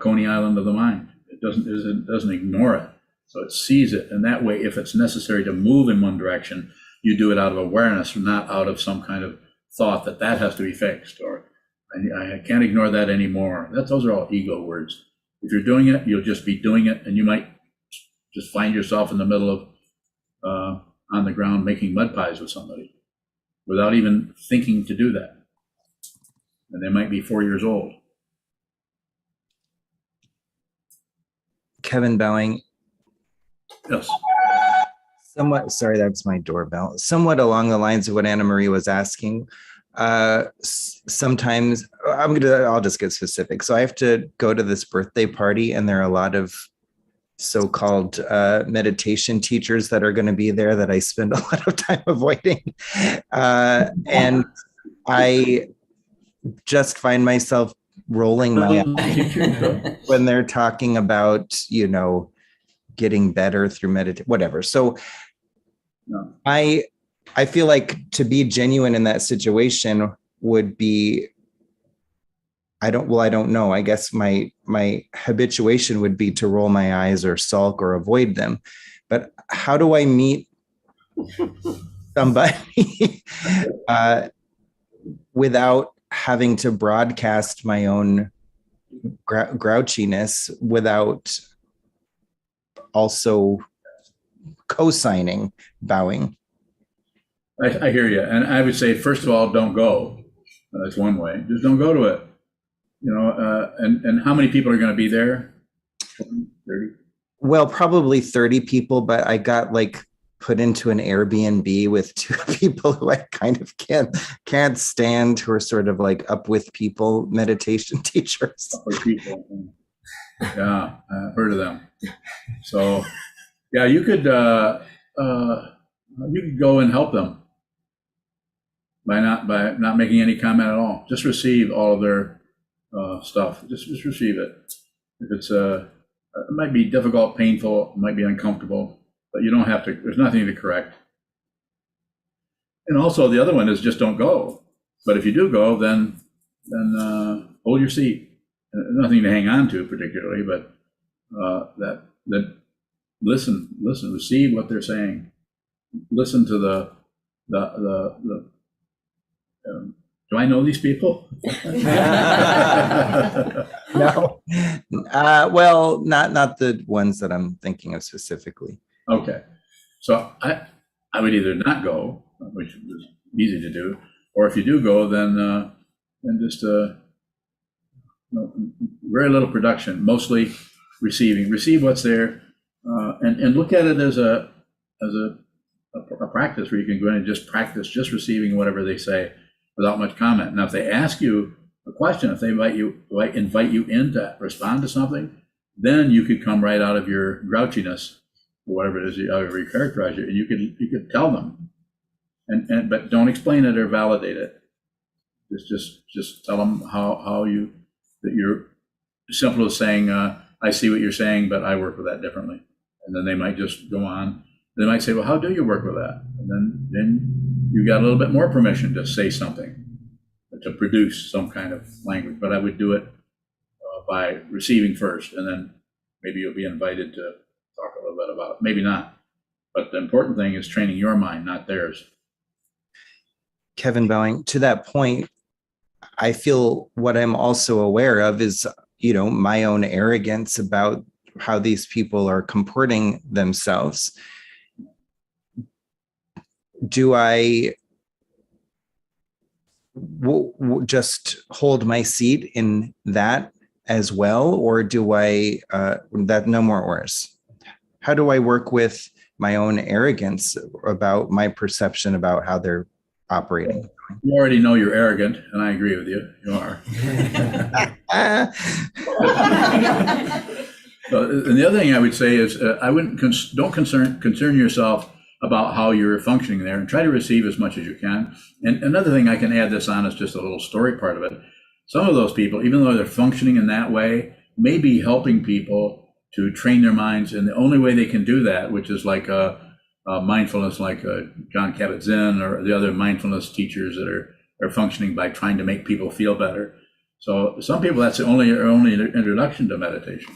S1: Coney Island of the mind. It doesn't ignore it. So it sees it, and that way, if it's necessary to move in one direction, you do it out of awareness, not out of some kind of thought that has to be fixed, or I can't ignore that anymore. Those are all ego words. If you're doing it, you'll just be doing it, and you might just find yourself in the middle of on the ground making mud pies with somebody without even thinking to do that. And they might be 4 years old.
S14: Kevin Bowing.
S1: Yes.
S14: Sorry, that's my doorbell. Somewhat along the lines of what Anna Marie was asking. Sometimes I'll just get specific. So I have to go to this birthday party, and there are a lot of so-called meditation teachers that are going to be there that I spend a lot of time avoiding. And I just find myself rolling my eyes when they're talking about, getting better through meditation, whatever. So no. I feel like to be genuine in that situation would be, I don't know. I guess my habituation would be to roll my eyes or sulk or avoid them. But how do I meet somebody without having to broadcast my own grouchiness, without also co-signing bowing.
S1: I hear you. And I would say, first of all, don't go. That's one way. Just don't go to it. You know, and how many people are going to be there? 30?
S14: Well, probably 30 people, but I got like put into an Airbnb with 2 people who I kind of can't stand, who are sort of like up with people meditation teachers.
S1: People. Yeah, I've heard of them. So, yeah, you could go and help them by not making any comment at all. Just receive all of their stuff. Just receive it. If it's it might be difficult, painful, it might be uncomfortable, but you don't have to. There's nothing to correct. And also, the other one is just don't go. But if you do go, then hold your seat. Nothing to hang on to particularly, but that listen, receive what they're saying. Listen to the do I know these people?
S14: No. Well, not the ones that I'm thinking of specifically.
S1: Okay. So I would either not go, which is easy to do, or if you do go, then just very little production, mostly receiving. Receive what's there, and look at it as a practice where you can go in and just practice just receiving whatever they say without much comment. Now, if they ask you a question, if they invite you in to respond to something, then you could come right out of your grouchiness, or whatever it is, however you characterize it, and you could tell them, but don't explain it or validate it. Just tell them that you're simple as saying, I see what you're saying, but I work with that differently. And then they might just go on. They might say, well, how do you work with that? And then you got a little bit more permission to say something, to produce some kind of language. But I would do it by receiving first, and then maybe you'll be invited to talk a little bit about it. Maybe not. But the important thing is training your mind, not theirs.
S14: Kevin, bowing to that point, I feel what I'm also aware of is, my own arrogance about how these people are comporting themselves. Do I just hold my seat in that as well, or do I that no more ors? How do I work with my own arrogance about my perception about how they're operating?
S1: You already know you're arrogant, and I agree with you. You are. And the other thing I would say is, I wouldn't don't concern yourself about how you're functioning there, and try to receive as much as you can. And another thing I can add this on is just a little story part of it. Some of those people, even though they're functioning in that way, may be helping people to train their minds in the only way they can do that, which is like mindfulness, like John Kabat-Zinn or the other mindfulness teachers that are functioning by trying to make people feel better. So some people, that's the only introduction to meditation.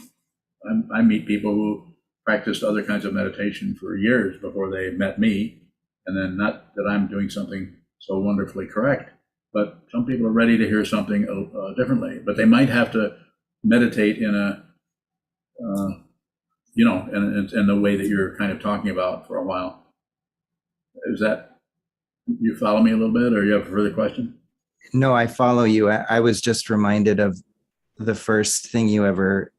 S1: I meet people who practiced other kinds of meditation for years before they met me, and then not that I'm doing something so wonderfully correct, but some people are ready to hear something differently. But they might have to meditate in in the way that you're kind of talking about for a while. Is that, you follow me a little bit, or you have a further question?
S14: No, I follow you. I was just reminded of the first thing you ever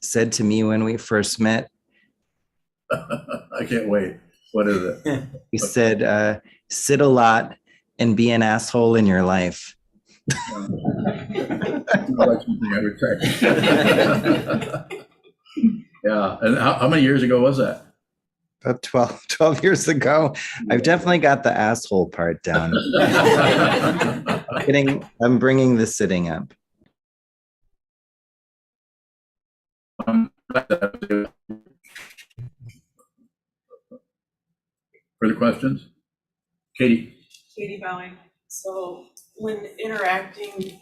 S14: said to me when we first met.
S1: I can't wait. What is it?
S14: You said, sit a lot and be an asshole in your life.
S1: That's something I would say. Yeah. And how many years ago was that?
S14: About 12 years ago. I've definitely got the asshole part down. I'm bringing the sitting up.
S1: Further questions? Katie.
S2: Katie Bowing. So when interacting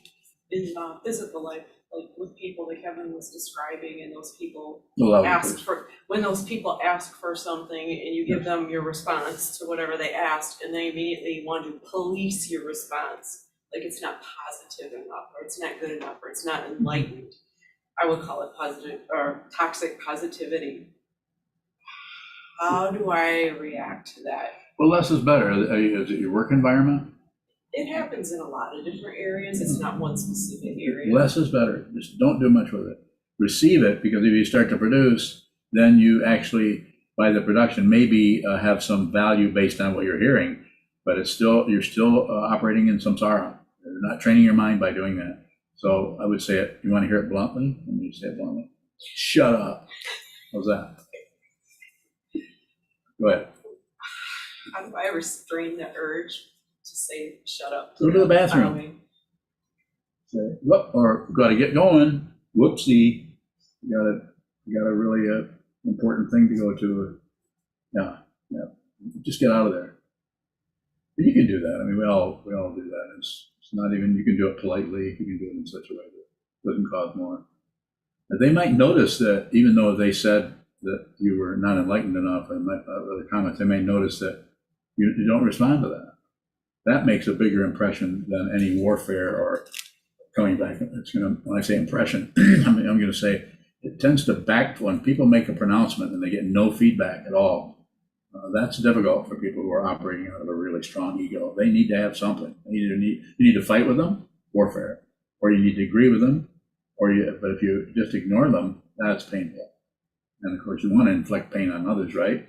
S2: in physical life, like with people that Kevin was describing, and those people when those people ask for something and you give them your response to whatever they asked, and they immediately want to police your response, like it's not positive enough, or it's not good enough, or it's not enlightened. I would call it positive or toxic positivity. How do I react to that?
S1: Well, less is better. Is it your work environment?
S2: It happens in a lot of different areas. It's not one specific area.
S1: Less is better. Just don't do much with it. Receive it, because if you start to produce, then you actually, by the production, maybe have some value based on what you're hearing, but you're still operating in samsara. You're not training your mind by doing that. So I would say it. You want to hear it bluntly? Let me say it bluntly. Shut up. How's that? Go ahead.
S2: How do I restrain the urge to say shut up?
S1: Go to the bathroom. Say, whoop, or got to get going. Whoopsie. You got a really important thing to go to. Yeah. Just get out of there. But you can do that. I mean, we all do that. It's not even, you can do it politely. You can do it in such a way that doesn't cause more. But they might notice that even though they said that you were not enlightened enough, and other comments, they may notice that you don't respond to that. That makes a bigger impression than any warfare or coming back. It's gonna, when I say impression, I'm gonna say it tends to back when people make a pronouncement and they get no feedback at all. That's difficult for people who are operating out of a really strong ego. They need to have something. You need to fight with them, warfare, or you need to agree with them, but if you just ignore them, that's painful. And of course, you want to inflict pain on others, right?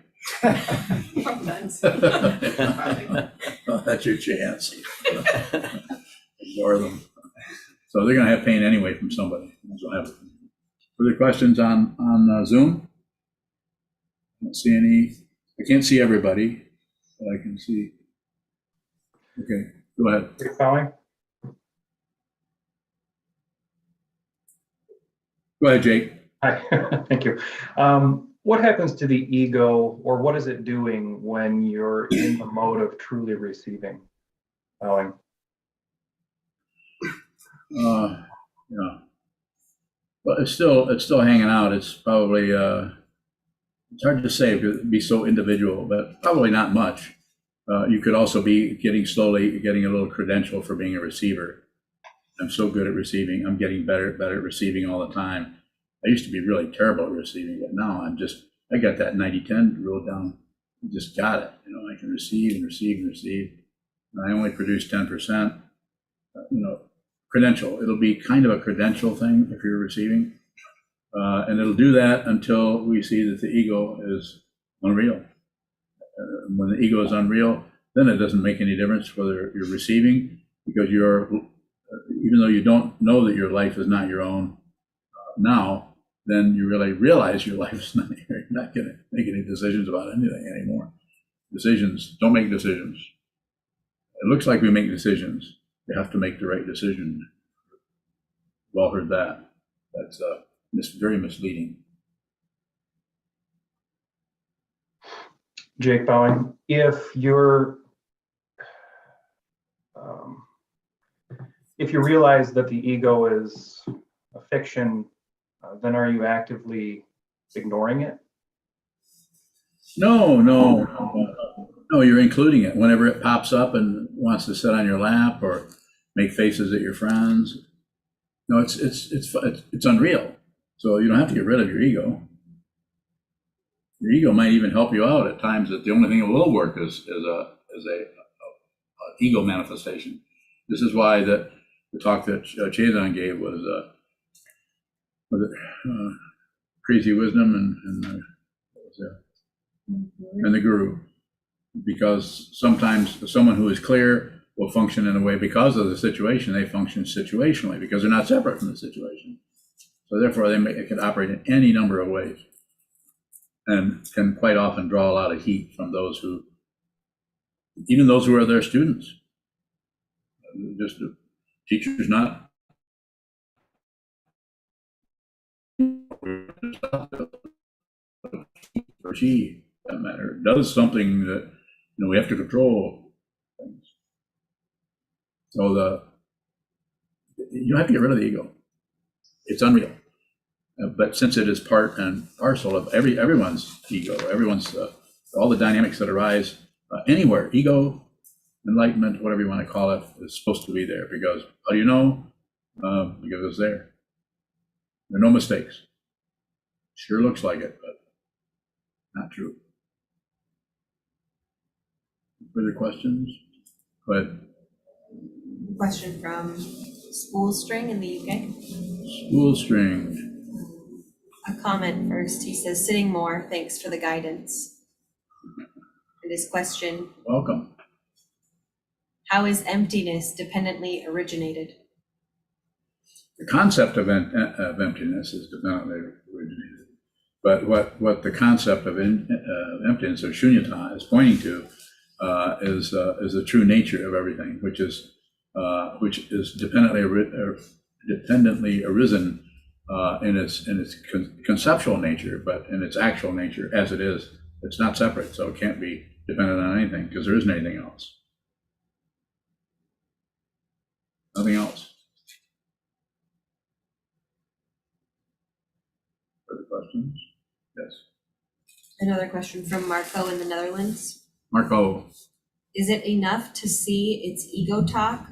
S1: Well, that's your chance. Ignore them. So they're going to have pain anyway from somebody. Further questions on Zoom? I don't see any. I can't see everybody, but I can see. Okay, go ahead.
S15: Keep going.
S1: Go ahead, Jake.
S15: Hi, thank you. What happens to the ego, or what is it doing when you're in the mode of truly receiving? Bowing.
S1: Yeah, but it's still hanging out. It's probably it's hard to say because it'd be so individual, but probably not much. You could also be slowly getting a little credential for being a receiver. I'm so good at receiving. I'm getting better at receiving all the time. I used to be really terrible at receiving, but now I got that 90-10 rule down. I just got it. I can receive and receive and receive. And I only produce 10%. Credential. It'll be kind of a credential thing if you're receiving. And it'll do that until we see that the ego is unreal. When the ego is unreal, then it doesn't make any difference whether you're receiving, because even though you don't know that your life is not your own now, then you really realize your life is not, you're not going to make any decisions about anything anymore. Don't make decisions. It looks like we make decisions. You have to make the right decision. We've all heard that. That's very misleading.
S15: Jake Bowing, if you realize that the ego is a fiction, then are you actively ignoring it?
S1: No, you're including it. Whenever it pops up and wants to sit on your lap or make faces at your friends, no, it's unreal. So you don't have to get rid of your ego. Your ego might even help you out at times. That the only thing that will work is a ego manifestation. This is why the talk that Sokuzan gave was crazy wisdom and the guru, because sometimes someone who is clear will function in a way because of the situation. They function situationally because they're not separate from the situation. So therefore, they can operate in any number of ways, and can quite often draw a lot of heat from even those who are their students. Just the teachers not. Or she, that matter, does something that we have to control things. So you don't have to get rid of the ego. It's unreal. But since it is part and parcel of everyone's ego, everyone's all the dynamics that arise anywhere, ego, enlightenment, whatever you want to call it, is supposed to be there because, how do you know? Because it's there. There are no mistakes. Sure looks like it, but not true. Further questions? Go ahead.
S7: Question from Spool String in the UK.
S1: Spool String.
S7: A comment first. He says, sitting more, thanks for the guidance. And his question,
S1: Welcome.
S7: how is emptiness dependently originated?
S1: The concept of emptiness is dependently originated. But what the concept of emptiness or shunyata is pointing to is the true nature of everything, which is dependently arisen in its conceptual nature, but in its actual nature as it is, it's not separate, so it can't be dependent on anything because there isn't anything else. Nothing else. Further questions? Yes.
S7: Another question from Marco in the Netherlands.
S1: Marco.
S7: Is it enough to see its ego talk,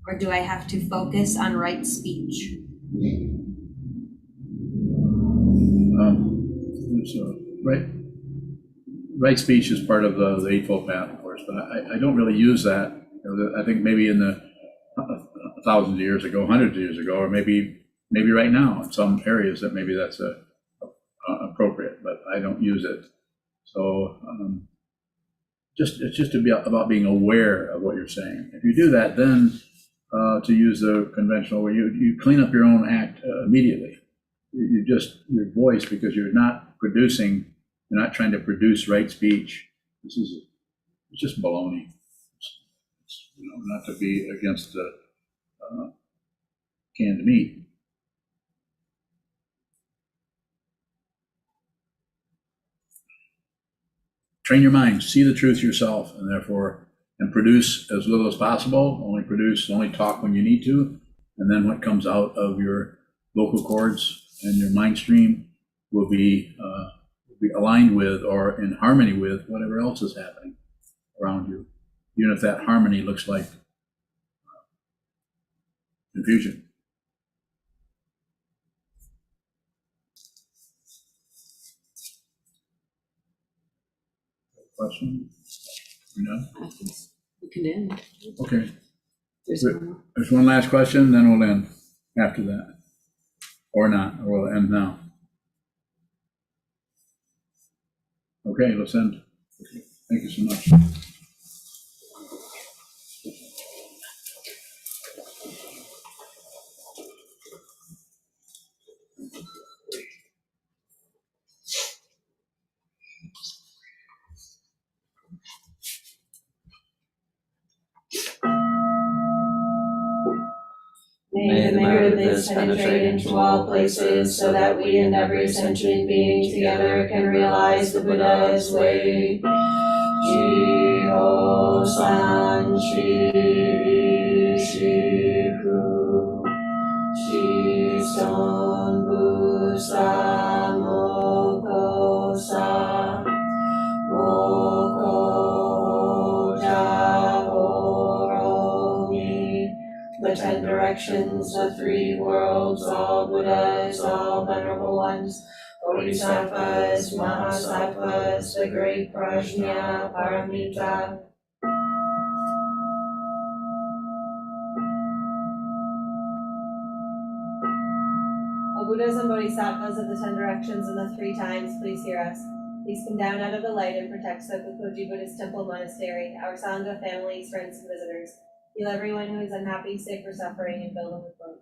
S7: or do I have to focus on right speech?
S1: So, right speech is part of the Eightfold Path, of course, but I don't really use that. I think maybe in the thousands of years ago, hundreds of years ago, or maybe right now in some areas that maybe that's appropriate, but I don't use it. So it's just to be about being aware of what you're saying. If you do that, then to use the conventional way, you clean up your own act immediately. You just your voice, because you're not trying to produce right speech. It's just baloney. It's, not to be against the canned meat. Train your mind, see the truth yourself, and produce as little as possible. Only talk when you need to, and then what comes out of your vocal cords and your mind stream will be aligned with or in harmony with whatever else is happening around you, even if that harmony looks like confusion. Question? No?
S5: I think we can end.
S1: Okay.
S5: There's
S1: one last question, then we'll end after that. Or not, or we'll end now. Okay, let's end. Thank you so much.
S16: May the merit of this penetrate into all places, so that we and every sentient being together can realize the Buddha's way. Jiho san shi shi hu shi son bu sa moko sa moko ja ho mi. The 10 directions, the 3 worlds, all Buddhas, all venerable ones, Bodhisattvas, Mahasattvas, the great Prajna Paramita.
S7: O Buddhas and Bodhisattvas of the 10 directions and the 3 times, please hear us. Please come down out of the light and protect Sokukoji Buddhist Temple Monastery, our Sangha, families, friends, and visitors. Heal everyone who is unhappy, sick, or suffering, and fill them with love.